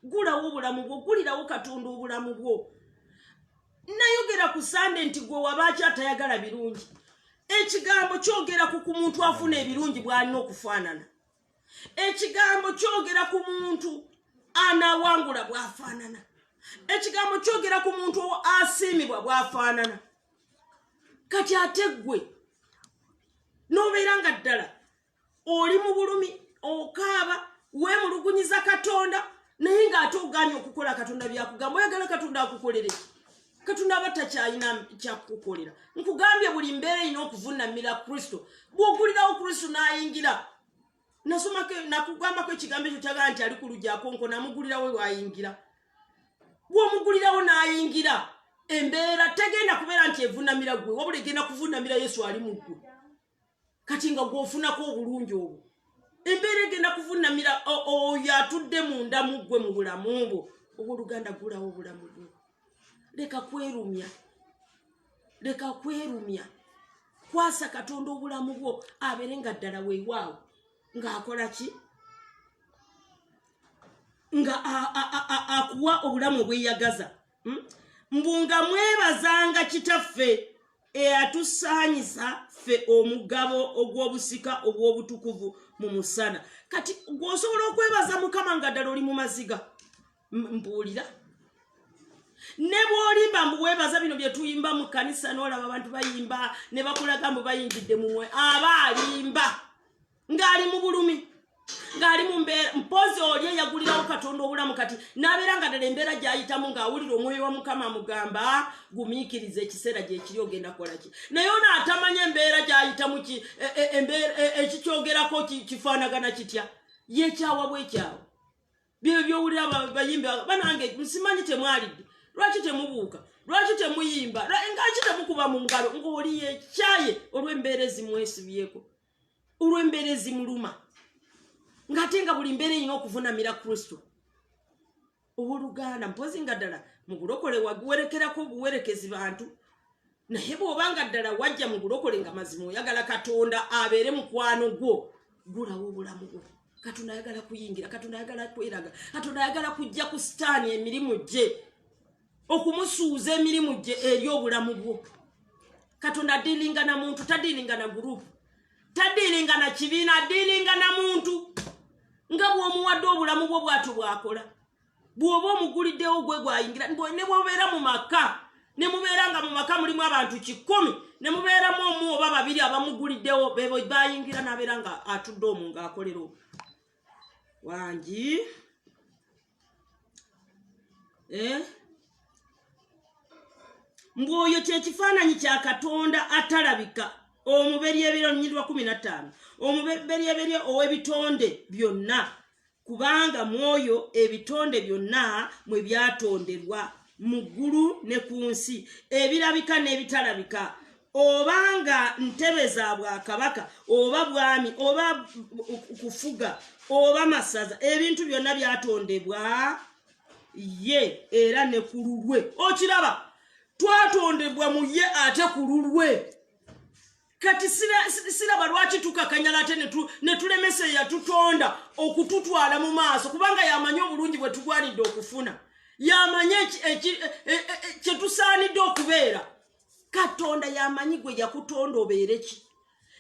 Gulawo obulamu bwo, gulirawo Katonda obulamu bwo. Nayogera ku Sande nti gwe wabaaki atayagala birungi. Ekigambo kyogera ku muntu afuna ebirungi bw'alina okufaanana. Ekigambo kyogera ku muntu anawangula bw'afaanana. Ekigambo kyogera ku muntu asiimibwa bw'afaanana. Kati ate gwe n'obeera nga ddala oli mu bulumi, okaaba, weemulugunyiza Katonda, naye ng'ate oganye okukola Katonda byakugamba. Oyagala Katonda akukolere. Katonda aba takyalina kyakukolera. Nkugambye buli mbeera erina okuvuunamira Kristo. Bw'ogulirawo Kristo n'ayingira. Nakugambako ekigambo ekyo kyagala nti ali ku luggi akonko, namugulirawo lwayingira. Bw'omugulirawo n'ayingira, embeera tegenda kubeera nti evuunamira gwe, wabula egenda kuvuunamira Yesu ali mu ggwe. Kati nga gw'ofunako obulungi obwo, embeera egenda kuvuunamira oyo atudde munda mu ggwe mu bulamu bwo. Owooluganda gulawo obulamu bwo. Leka kwerumya. Kwasa Katonda obulamu bwo abeere nga ddala weewaawo. Ng'akola ki? Nga akuwa obulamu obweyagaza. Mbunga mwebazanga Kitaffe eyatusaanyisa ffe omugabo ogw'obusika obw'obutukuvu mu musana. Kati gw'osobola okwebaza Mukama nga ddala oli mu maziga. Mbuulira. Ne bw'olimba mbu weebaza bino bye tuyimba mu kkanisa n'olaba abantu bayimba ne bakulaga mbu bayingidde mu mwe, aba alimba ng'ali mu bulumi, ng'ali mu mbeera. Mpozi oli eyagulirawo Katonda obulamu kati n'abeera nga ddala embeera gy'ayitamu ng'awulira omwoyo wa Mukama amugamba gumiikiriza ekiseera gye kiri ogenda kukola ki. Naye ono atamanya embeera gy'ayitamu ekikyogerako kifaanagana kitya. Yeekyawa bwekyawa. Byo by'owulira bayimba banange nsimanyi temwalidde. Lwaki temubuuka? Lwaki temuyimba? Ngaki temukuba mu ngalo ng'oli yeekyaye olw'embeera ezimwesibyeko, olw'embeera ezimuluma, ng'ate nga buli mbeera erina okuvuunamira Kristo. Owooluganda, mpozi nga ddala mu bulokole waguwerekerako obuwerekezi bantu, naye bw'obanga ddala wajja mu bulokole nga mazima oyagala Katonda abeere mukwano gwo, gulawo obulamu bwo. Katonda ayagala kuyingira, Katonda ayagala kweraga, Katonda ayagala kujja ku Sitaani emirimu gye, okumusuuza emirimu gye eri obulamu bwo. Katonda adiilinga na muntu, tadiilinga na gurupu, tadiilinga na kibiina, adiilinga na muntu. Nga bw'omuwadde obulamu bwo bw'atyo bw'akola. Bw'oba omuguliddewo gwe gwayingira, ne bw'obeera mu maka, ne mubeera nga mu maka mulimu abantu 100, ne mubeeramu omu oba babiri abamuguliddewo, bebo bayingira n'abeera nga atudde omu ng'akolera obwo. Wangi mbwoyo kyekifaananyi kya Katonda atalabika. Omubereberye 15 omubereberye ow'ebitonde byonna, kubanga mwoyo ebitonde byonna mwe byatonderwa mu ggulu ne ku nsi, ebirabika n'ebitalabika, obanga ntebe za bwakabaka oba bwami oba kufuga oba masaza, ebintu byonna byatondebwa ye era ne ku lulwe. Okiraba, twatondebwa mu ye ate ku lulwe. kati siraba lwaki tukakanyala ate ne tulemese yatutonda okututwala mu maaso kubanga yamanyi obulungi bwe tugwanidde okufuna yamanyi kye tusaanidde okubeera Katonda yamanyi gwe yakutonda obeere ki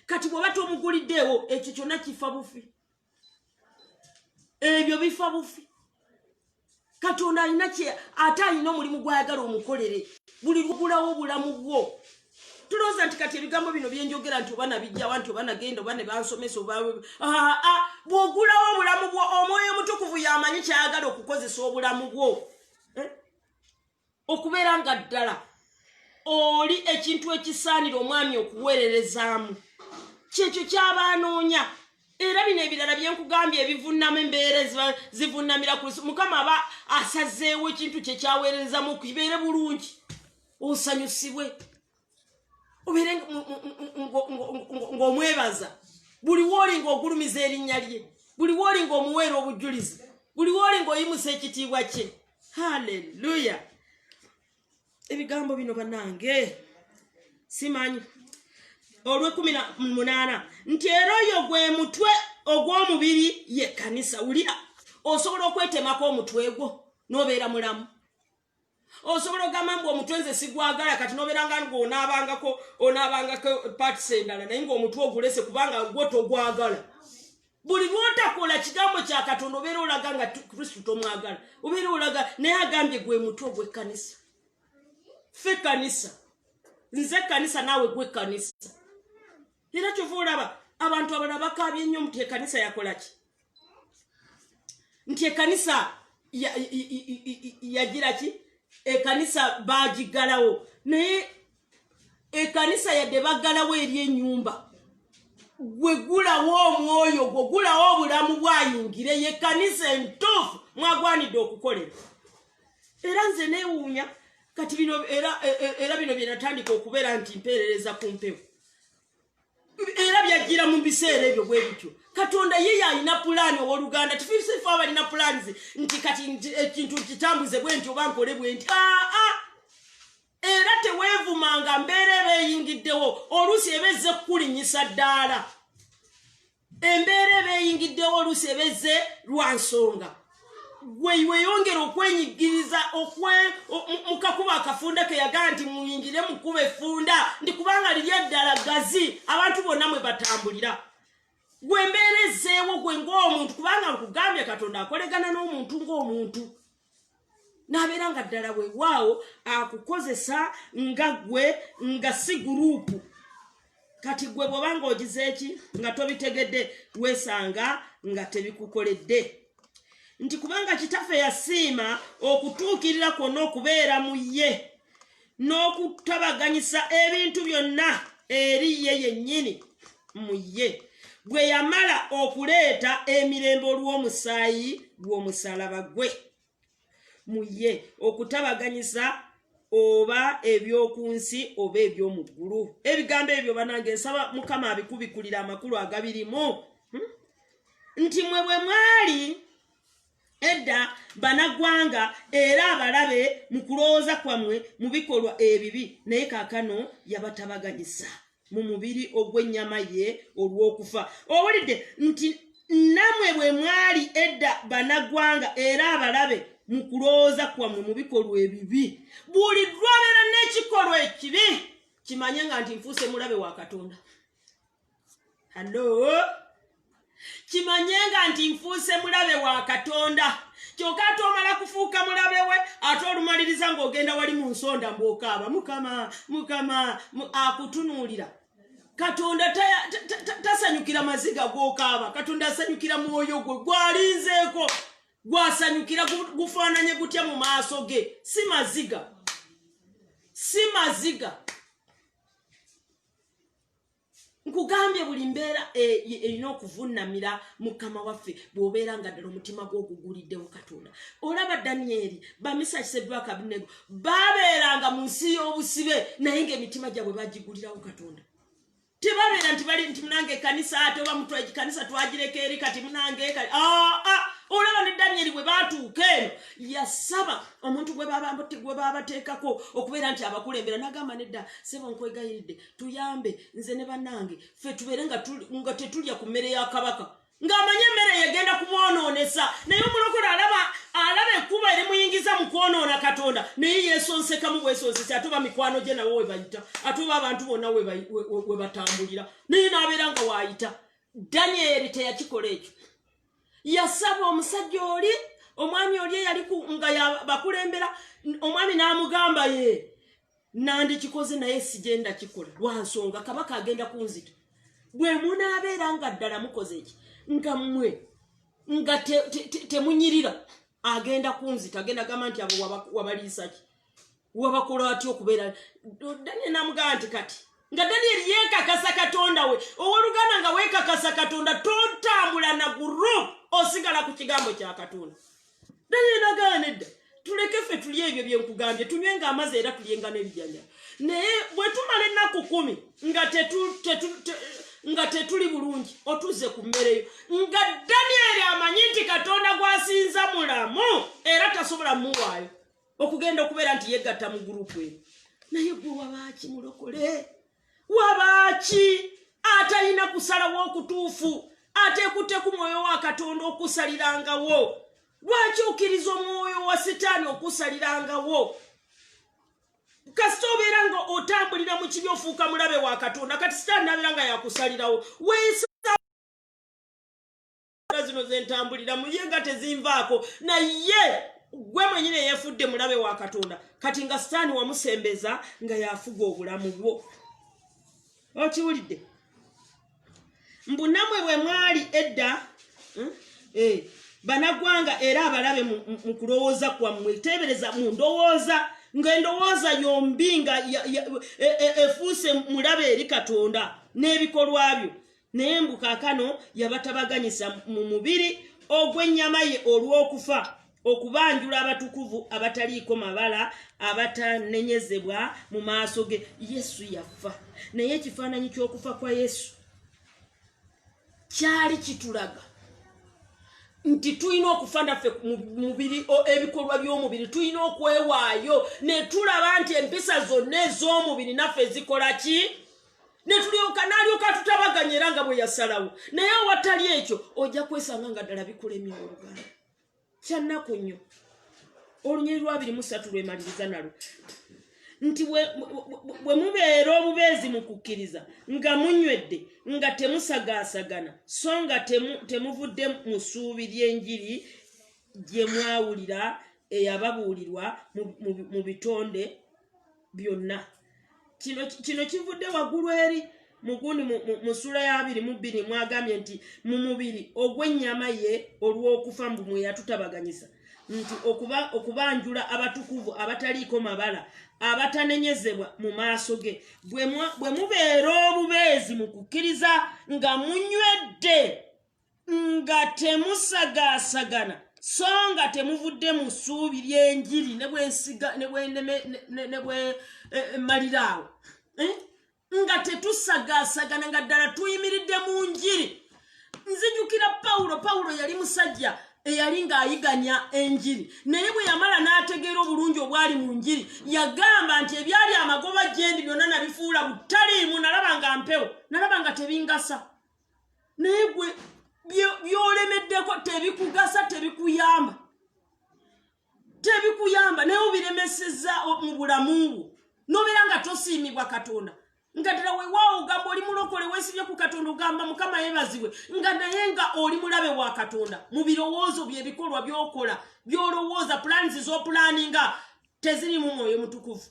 kati bw'oba tomuguliddeewo ekyo kyonna kifa bufi ebyo bifa bufi Katonda alina ate alina omulimu gw'ayagala omukolere buli lugulawo obulamu bwo tulowooza nti kati ebigambo bino byenjogera nti oba nabijjawa nti oba nagenda oba ne bansomesa bw'ogulawo obulamu bwo omwoyo omutukuvu yamanyi kyayagala okukozesa obulamu bwo okubeera nga ddala oli ekintu ekisaanira omwami okuweererezaamu kyekyo ky'abaanoonya era bino ebirala byenkugambye ebivunnama embeera zivunnamira ku Mukama aba asazeewo ekintu kye kyaweererezamu okubeere bulungi osanyusibwe obeere ng'omwebaza buli wooli ng'ogulumiza erinnya lye buli wooli ng'omuweera obujulizi buli wooli ng'oyimusa ekitiibwa kye haleluya ebigambo bino bannange simanyi olw'18 nti era oyo gwe mutwe ogw'omubiri ye Kanisa wulira osobola okwetemako omutwe gwo n'obeera mulamu osobola ogamba mbu omutwe nze sigwagala kati n'obeera nga onaabangako paatisi endala naye ng'omutwe ogulese kubanga gwo togwagala buli lw'otakola kigambo kya Katonda obeera olaga nga Kristo tomwagala obeera olaga naye agambye gwe mutwe ogw'e Kanisa ffe Kanisa nze Kanisa naawe gwe Kanisa era kyova olaba abantu abalala bakaabye ennyo nti Ekanisa yakola ki nti Ekanisa yagira ki Ekanisa baagigalawo naye Ekanisa yadde bagalawo eri ennyumba gwe gulawo omwoyo gwo gulawo obulamu bwayingire ye Kanisa entuufu mwagwanidde okukolera era nze neewuunya kati bino era bino bye natandika okubeera nti mpeerereza ku mpewo era byajjira mu biseera ebyo bwe bityo Katonda ye yalina pulaani ow'Oluganda tifiisefu abalina pulaani nti kati ekintu kitambuze bwe nti oba nkole bwe nti era teweevumanga mbeera eba eyingiddewo oluusi eba ezze kukulinnyisa ddaala embeera eba eyingiddewo oluusi eba ezze lwa nsonga weyongera okwenyigiriza mu kakuba akafunda ke yagaa nti muyingire mukuba effunda ndi kubanga liri eddala gazi abantu bonna mwe batambulira gwe mbeera ezzeewo gwe ng'omuntu kubanga nkugambye Katonda akolegana n'omuntu ng'omuntu n'abeera nga ddala weewaawo akukozesa nga gwe nga si guruupu kati gwe bw'oba ng'ogize eki nga tobitegedde weesanga nga tebikukoledde nti kubanga kitaffe yasiima okutuukirira kwonna okubeera mu ye n'okutabaganyisa ebintu byonna eri ye yennyini mu ye gwe yamala okuleeta emirembe olw'omusaayi gw'omusalaba gwe mu ye okutabaganyisa oba eby'oku nsi oba eby'omu ggulu ebigambo ebyo banange nsaba Mukama abikubikulira amakulu agabirimu nti mwe bwe mwali edda banaggwanga era abalabe mu kulowooza kwammwe mu bikolwa ebibi naye kaakano yabatabaganyisa mu mubiri ogw'ennyama ye olw'okufa owulidde nti nammwe bwe mwali edda banaggwanga era abalabe mu kulowooza kwammwe mu bikolwa ebibi buli lw'obeera n'ekikolwa ekibi kimanye nga nti nfuuse mulabe wa Katonda hallo kimanyenga nti nfuuse mulabe wa Katonda kyokka ate omala kufuuka mulabe we ate olumaliriza ng'ogenda wali mu nsonda mbw'okaaba mukama akutunuulira Katonda tasanyukira maziga g'okaaba Katonda asanyukira mwoyo gwe gwalinzeeko gwasanyukira gufaananye gutya mu maaso ge si maziga nkugambye buli mbeera erina okuvunnamira Mukama waffe bw'obeera nga ddala omutima gwo oguguliddewo Katonda olaba Danyeri bamisaki Seduraka Abedunego baabeeranga mu nsi y'obusibe naye ng'emitima gyabwe bagigulirawo Katonda tebabeera nti bali nti munange Ekanisa ate oba mutwe Ekanisa twagireka eri kati munange olaba ne Daniel bwe batuuka eno yasaba omuntu gwe babateekako okubeera nti abakulembera n'agamba nedda sebo nkwegayiridde tuyambe nze ne bannange ffe tubeere nga tetulya ku mmere ya kabaka ng'amanye emmere yegenda kumwonoonesa naye omulokole alaba ekkuba erimuyingiza mu kwonoona Katonda naye yeesonsekamu bwesonsese ate oba mikwano gye nawe we bayita ate oba abantu bonna we batambulira naye n'abeera nga waayita. Daniel teyakikola ekyo. Yasaba omusajja oli omwami oli yali nga yabakulembera omwami n'amugamba ye nandikikoze naye sigenda kikola lwa nsonga kabaka agenda kunzita bwe munaabeera nga ddala mukoze eki nga mmwe nga temunyirira agenda kunzita agenda gamba nti abo wabaliisa ki wabakola atya okubeera. Daniel n'amugamba nti kati nga Daniel yeekakasa Katonda we ow'oluganda nga weekakasa Katonda totambula na group osigala ku kigambo kya Katonda. Daniel n'agamba nedda tuleke ffe tulye ebyo bye nkugambye tunywenga amazzi era tulyenga n'ebijanja naye bwe tumala ennaku 10 nga tetuli bulungi otuze ku mmereyo nga Daniel amanyi nti Katonda gwasinza mulamu era tasobola muwaayo okugenda okubeera nti yegatta mu gurupu eyo. Naye gwe wabaaki mulokole wabaaki atalina kusalawo okutuufu ateekutte ku mwoyo wa Katonda okusalirangawo lwaki okkiriza omwoyo wa Setaani okusalirangawo kasita obeera nga otambulira mu kibi ofuuka mulabe wa Katonda kati Setaani n'abeera nga yakusalirawo weesa zino zentambuliramu ye nga tezinvaako naye gwe mwenyine yeefudde mulabe wa Katonda kati nga Setaani wamusembeza nga yafuga obulamu bwo. Okiwulidde mbunamwe bwe mwali edda banagwanga era abalabe mu kulowooza kwammwe teebereza mu ndowooza ng'endowooza yombi nga efuuse mulabe eri Katonda n'ebikolwa byo naye mbu kaakano yabatabaganyisa mu mubiri ogw'ennyama ye olw'okufa okubanjula abatukuvu abataliiko mabala abatanenyezebwa mu maaso ge. Yesu yafa naye ekifaananyi ky'okufa kwa Yesu kyali kitulaga nti tulina okufa naffe mu mubiri ebikolwa by'omubiri tulina okwewaayo ne tulaba nti empisa zonna ez'omubiri naffe zikola ki ne n'alyoka tutabaganya era nga bwe yasalawo naye awatali ekyo ojja kwesanga nga ddala bikulemye oluganda kyannaku nnyo. Olunyiri lwa 23 lwemaliriza nalwo nti bwe mubeera obubeezi mu kukkiriza nga munywedde nga temusagaasagana so nga temuvudde mu ssuubi ly'enjiri gye mwawulira eyababuulirwa mu bitonde byonna. Kino kivudde waggulu eri mugundi mu ssula ya 22 mwagambye nti mu mubiri ogw'ennyama ye olw'okufa mbu mwe yatutabaganyisa nti okubanjula abatukuvu abataliiko mabala abatanenyezebwa mu maaso ge bwe mubeera obubeezi mu kukkiriza nga munywedde nga temusagaasagana so nga temuvudde mu ssuubi ly'enjiri ne bwe maliraawo nga tetusagaasagana nga ddala tuyimiridde mu njiri. Nzijukira Pawulo yali musajja eyali ng'ayiganya enjiri naye bwe yamala n'ategeera obulungi obwali mu njiri yagamba nti ebyali amagoba gyendi byonna nabifuula butaliimu nalaba nga mpewo nalaba nga tebingasa naye gwe byolemeddeko tebikugasa tebikuyamba naye obiremeseza mu bulamu bwo n'obeera nga tosiimibwa Katonda nga ddala weewaawo ogamba oli mulokole weesibye ku Katonda ogamba Mukama yeebazibwe nga naye nga oli mulabe wa Katonda mu birowoozo by'ebikolwa by'okola by'olowooza plans z'opulaninga tezirimu mwoyo mutukuvu.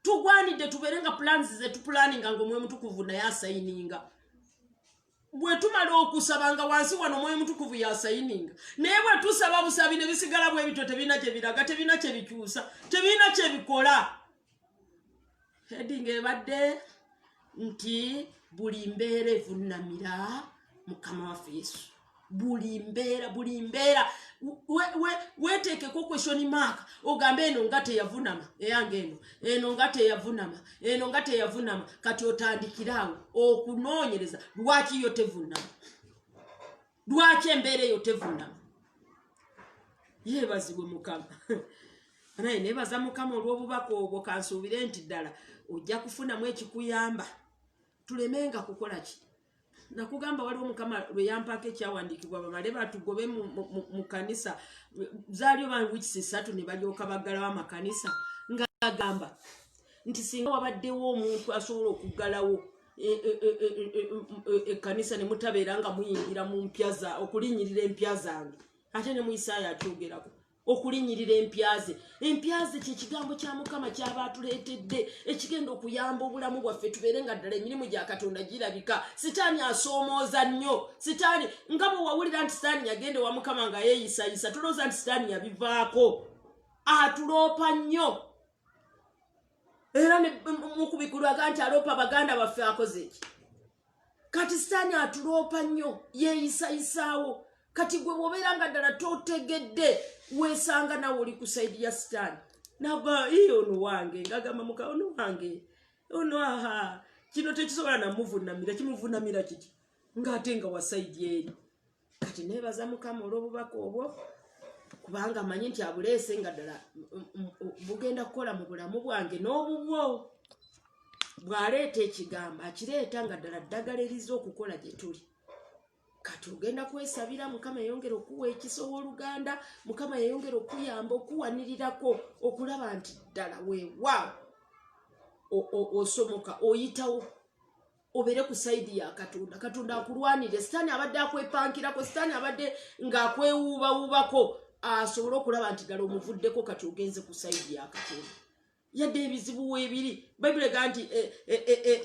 Tugwanidde tubeere nga plans zetupulaninga ng'omwoyo mutukuvu naye asayininga. Bwe tumala okusaba nga wansi wano omwoyo mutukuvu yasayininga naye bwe tusaba busabi ne bisigala bwe bityo tebirina kye biraga tebirina kye bikyusa tebirina kye bikola. Heading ebadde nti buli mbeera evunnamira Mukama waffe Yesu. Buli mbeera weteekeko question mark ogambe eno nga teyavunama eyange eno nga teyavunama kati otandikiraawo okunoonyereza lwaki yo tevunama lwaki embeera eyo tevunama Yebazibwe Mukama. Naye nebaza Mukama olw'obubaka obwo kansuubire nti ddala ojja kufunamu ekikuyamba tulemenga kukola ki. Nakugamba waliwo Mukama lwe yampaako ekyawandiikibwa bamale batugobe mu kanisa zaaliyo wiiki 3 ne balyoka baggalawo amakanisa ng'agamba nti singa wabaddewo omuntu asobola okuggalawo ekkanisa ne mutabeera nga muyingira mu mpya okulinnyirira empya zange. Ate ne mu Isaaya atyogerako okulinnyirira empyaze. Empyaze kye kigambo kya Mukama kyaba atuleetedde ekigenda okuyamba obulamu bwaffe tubeere nga ddala emirimu gya Katonda girabika. Sitaani asoomooza nnyo. Sitaani nga bwe wawulira nti Sitaani yagenda wa Mukama nga yeeyisayisa tulowooza nti Sitaani yabivaako. Atuloopa nnyo. Era mukubikulaga nti aloopa baganda baffe akoze eki. Kati Sitaani atuloopa nnyo yeeyisayisaawo. Kati gwe bw'obeera nga ddala totegedde weesanga nawe oli ku sayidi ya Sitaani. Nagamba ono wange ngagamba Mukama ono wange ono kino tekisobola namuvunnamira kimuvunamira kiki ng'ate nga wa sayidi eri. Kati neebaza Mukama olw'obubaka obwo kubanga manyi nti abuleese nga ddala bugenda kukola mu bulamu bwange n'obubwo. Bw'aleeta ekigambo akireeta nga ddala ddagala eriza okukola gye tuli. Kati ogenda kwesabira Mukama yeyongera okuwa ekisa Owooluganda, Mukama yeyongera okuyamba okuwanirirako okulaba nti ddala weewaawo osomoka oyitawo obere ku sayidi ya Katonda. Katonda akulwanire. Sitaani abadde akwepankirako, Sitaani abadde ng'akwewuubawuubako asobole okulaba nti ddala omuvuddeko kati ogenze ku sayidi ya Katonda. Yadde ebizibu weebiri Bayibuli egamba nti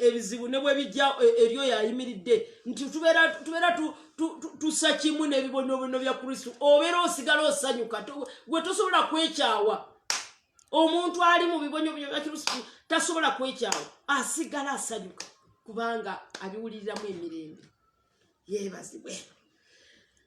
ebizibu ne bwe bijja eryo yayimiridde nti tubeera tusa kimu n'ebibonobono bya Kristo. Obeera osigala osanyuka gwe tosobola kwekyawa. Omuntu ali mu bibonyobono bya Kristo tasobola kwekyawa, asigala asanyuka kubanga abiwuliriramu emirembe. Yeebazibwe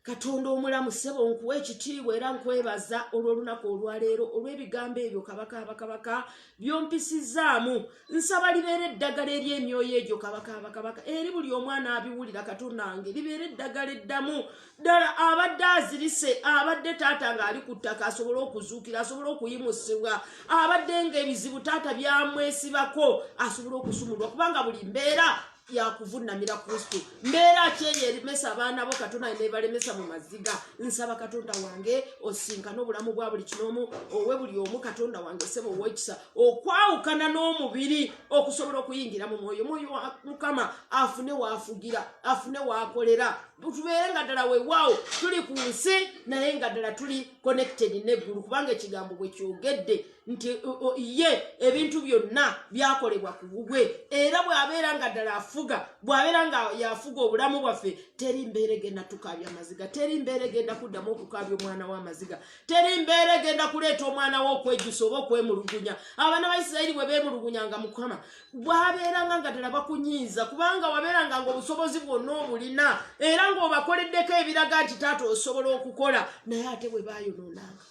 Katonda omulamu. Ssebo nkuwa ekitiibwa era nkwebaza olw'olunaku olwaleero olw'ebigambo ebyo kabaka byompisizaamu. Nsaba libeere eddagala ery'emyoyo egyo kabaka eri buli omwana abiwulira Katonda wange libeere eddagala eddamu ddala abadde azirise, abadde taata ng'ali ku ttaka asobole okuzuukira, asobole okuyimusibwa, abadde ng'ebizibu taata byamwesibako asobole okusumulwa kubanga buli mbeera yakuvunnamira Kristo. Mbeera kyeri erimesa abaana bo Katonda ne balemesa mu maziga. Nsaba Katonda wange osinkana obulamu bwa buli kinomu owe buli omu Katonda wange ssebo ow'ekisa okwawukana n'omubiri okusobola okuyingira mu mwoyo wa Mukama afune waafugira, afune waakolera. Tubeere nga ddala weewaawo tuli ku nsi naye nga ddala tuli connected n'eggulu kubanga ekigambo bwe kyogedde nti ye ebintu byonna byakolebwa ku bugwe. Era bw'abeera nga ddala afuga, bw'abeera nga yafuga obulamu bwaffe teri mbeera egenda tukaabya amaziga, teri mbeera egenda kuddamu okukaabya omwana w'amaziga, teri mbeera egenda kuleeta omwana w'okwejjusa oba okwemulugunya. Abaana ba Isirayiri bwe beemulugunyanga Mukama bw'abeeranga nga ddala bakunyiiza kubanga wabeeranga ng'obusobozi bwonna obulina era ng'obakoleddeko ebiraga nti taata osobola okukola, naye ate bwe baayonoonanga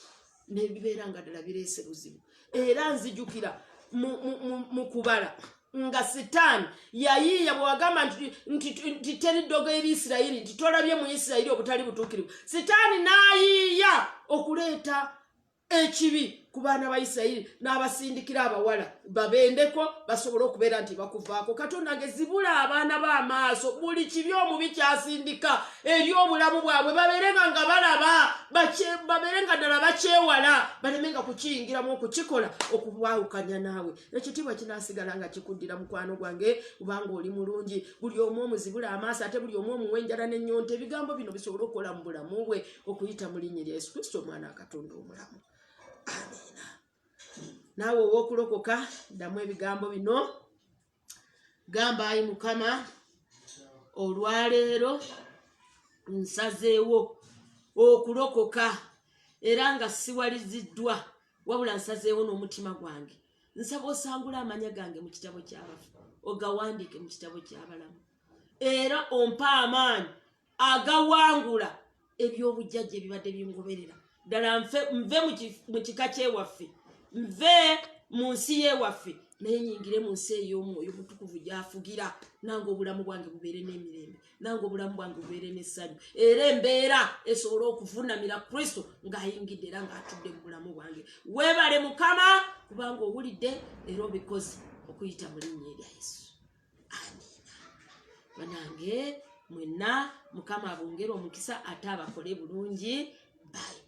n'ebibeera nga ddala bireese buzibu. Era nzijukira mu kubala nga Sitaani yayiiya bwe wagamba nti teri ddogo eri Isirayiri nti tolabye mu Isirayiri obutali butuukirivu. Sitaani n'ayiiya okuleeta ekibi ku baana ba Isirayiri n'abasindikira abawala babendeko basobole okubeera nti bakuvaako. Katonda ngezibula abaana b'amaaso buli kibi omubi kyasindika eri obulamu bwabwe babeerenga nga balaba babeerenga ddala bakyewala balemenga kukiyingiramu okukikola okubwawukanya naawe. Ekitiibwa kinaasigala nga kikuddira mukwano gwange kubanga oli mulungi. Buli omu omuzibula amaaso ate buli omu omuwa enjala n'ennyonta ebigambo bino bisobole okukola mu bulamu bwe okuyita mu linnya lya Yesu Kristo omwana wa Katonda omulamu. Amina. Naawe ow'okulokoka ddamu ebigambo bino. Gamba ayi Mukama olwaleero nsazeewo okulokoka era nga siwaliziddwa wabula nsazeewo n'omutima gwange. Nsaba osangula amanya gange mu kitabo ky'abafu ogawandiike mu kitabo ky'abalamu era ompa amaanyi agawangula eby'obujjajja ebibadde bingoberera. Ddala nve mu kika kyewaffe, nve mu nsi y'ewaffe, nenyingire mu nsi ey'omwoyo mutukuvu gyafugira nange obulamu bwange bubeere n'emirembe nange obulamu bwange bubeere n'essanyu era embeera esobole okuvunamira kristo ng'ayingidde era ng'atudde mu bulamu bwange. Weebale mukama kubanga owulidde era obikoze okuyita mu linnya erya yesu, amiina. Banange mwenna mukama abongere omukisa ate abakole bulungi. Bye.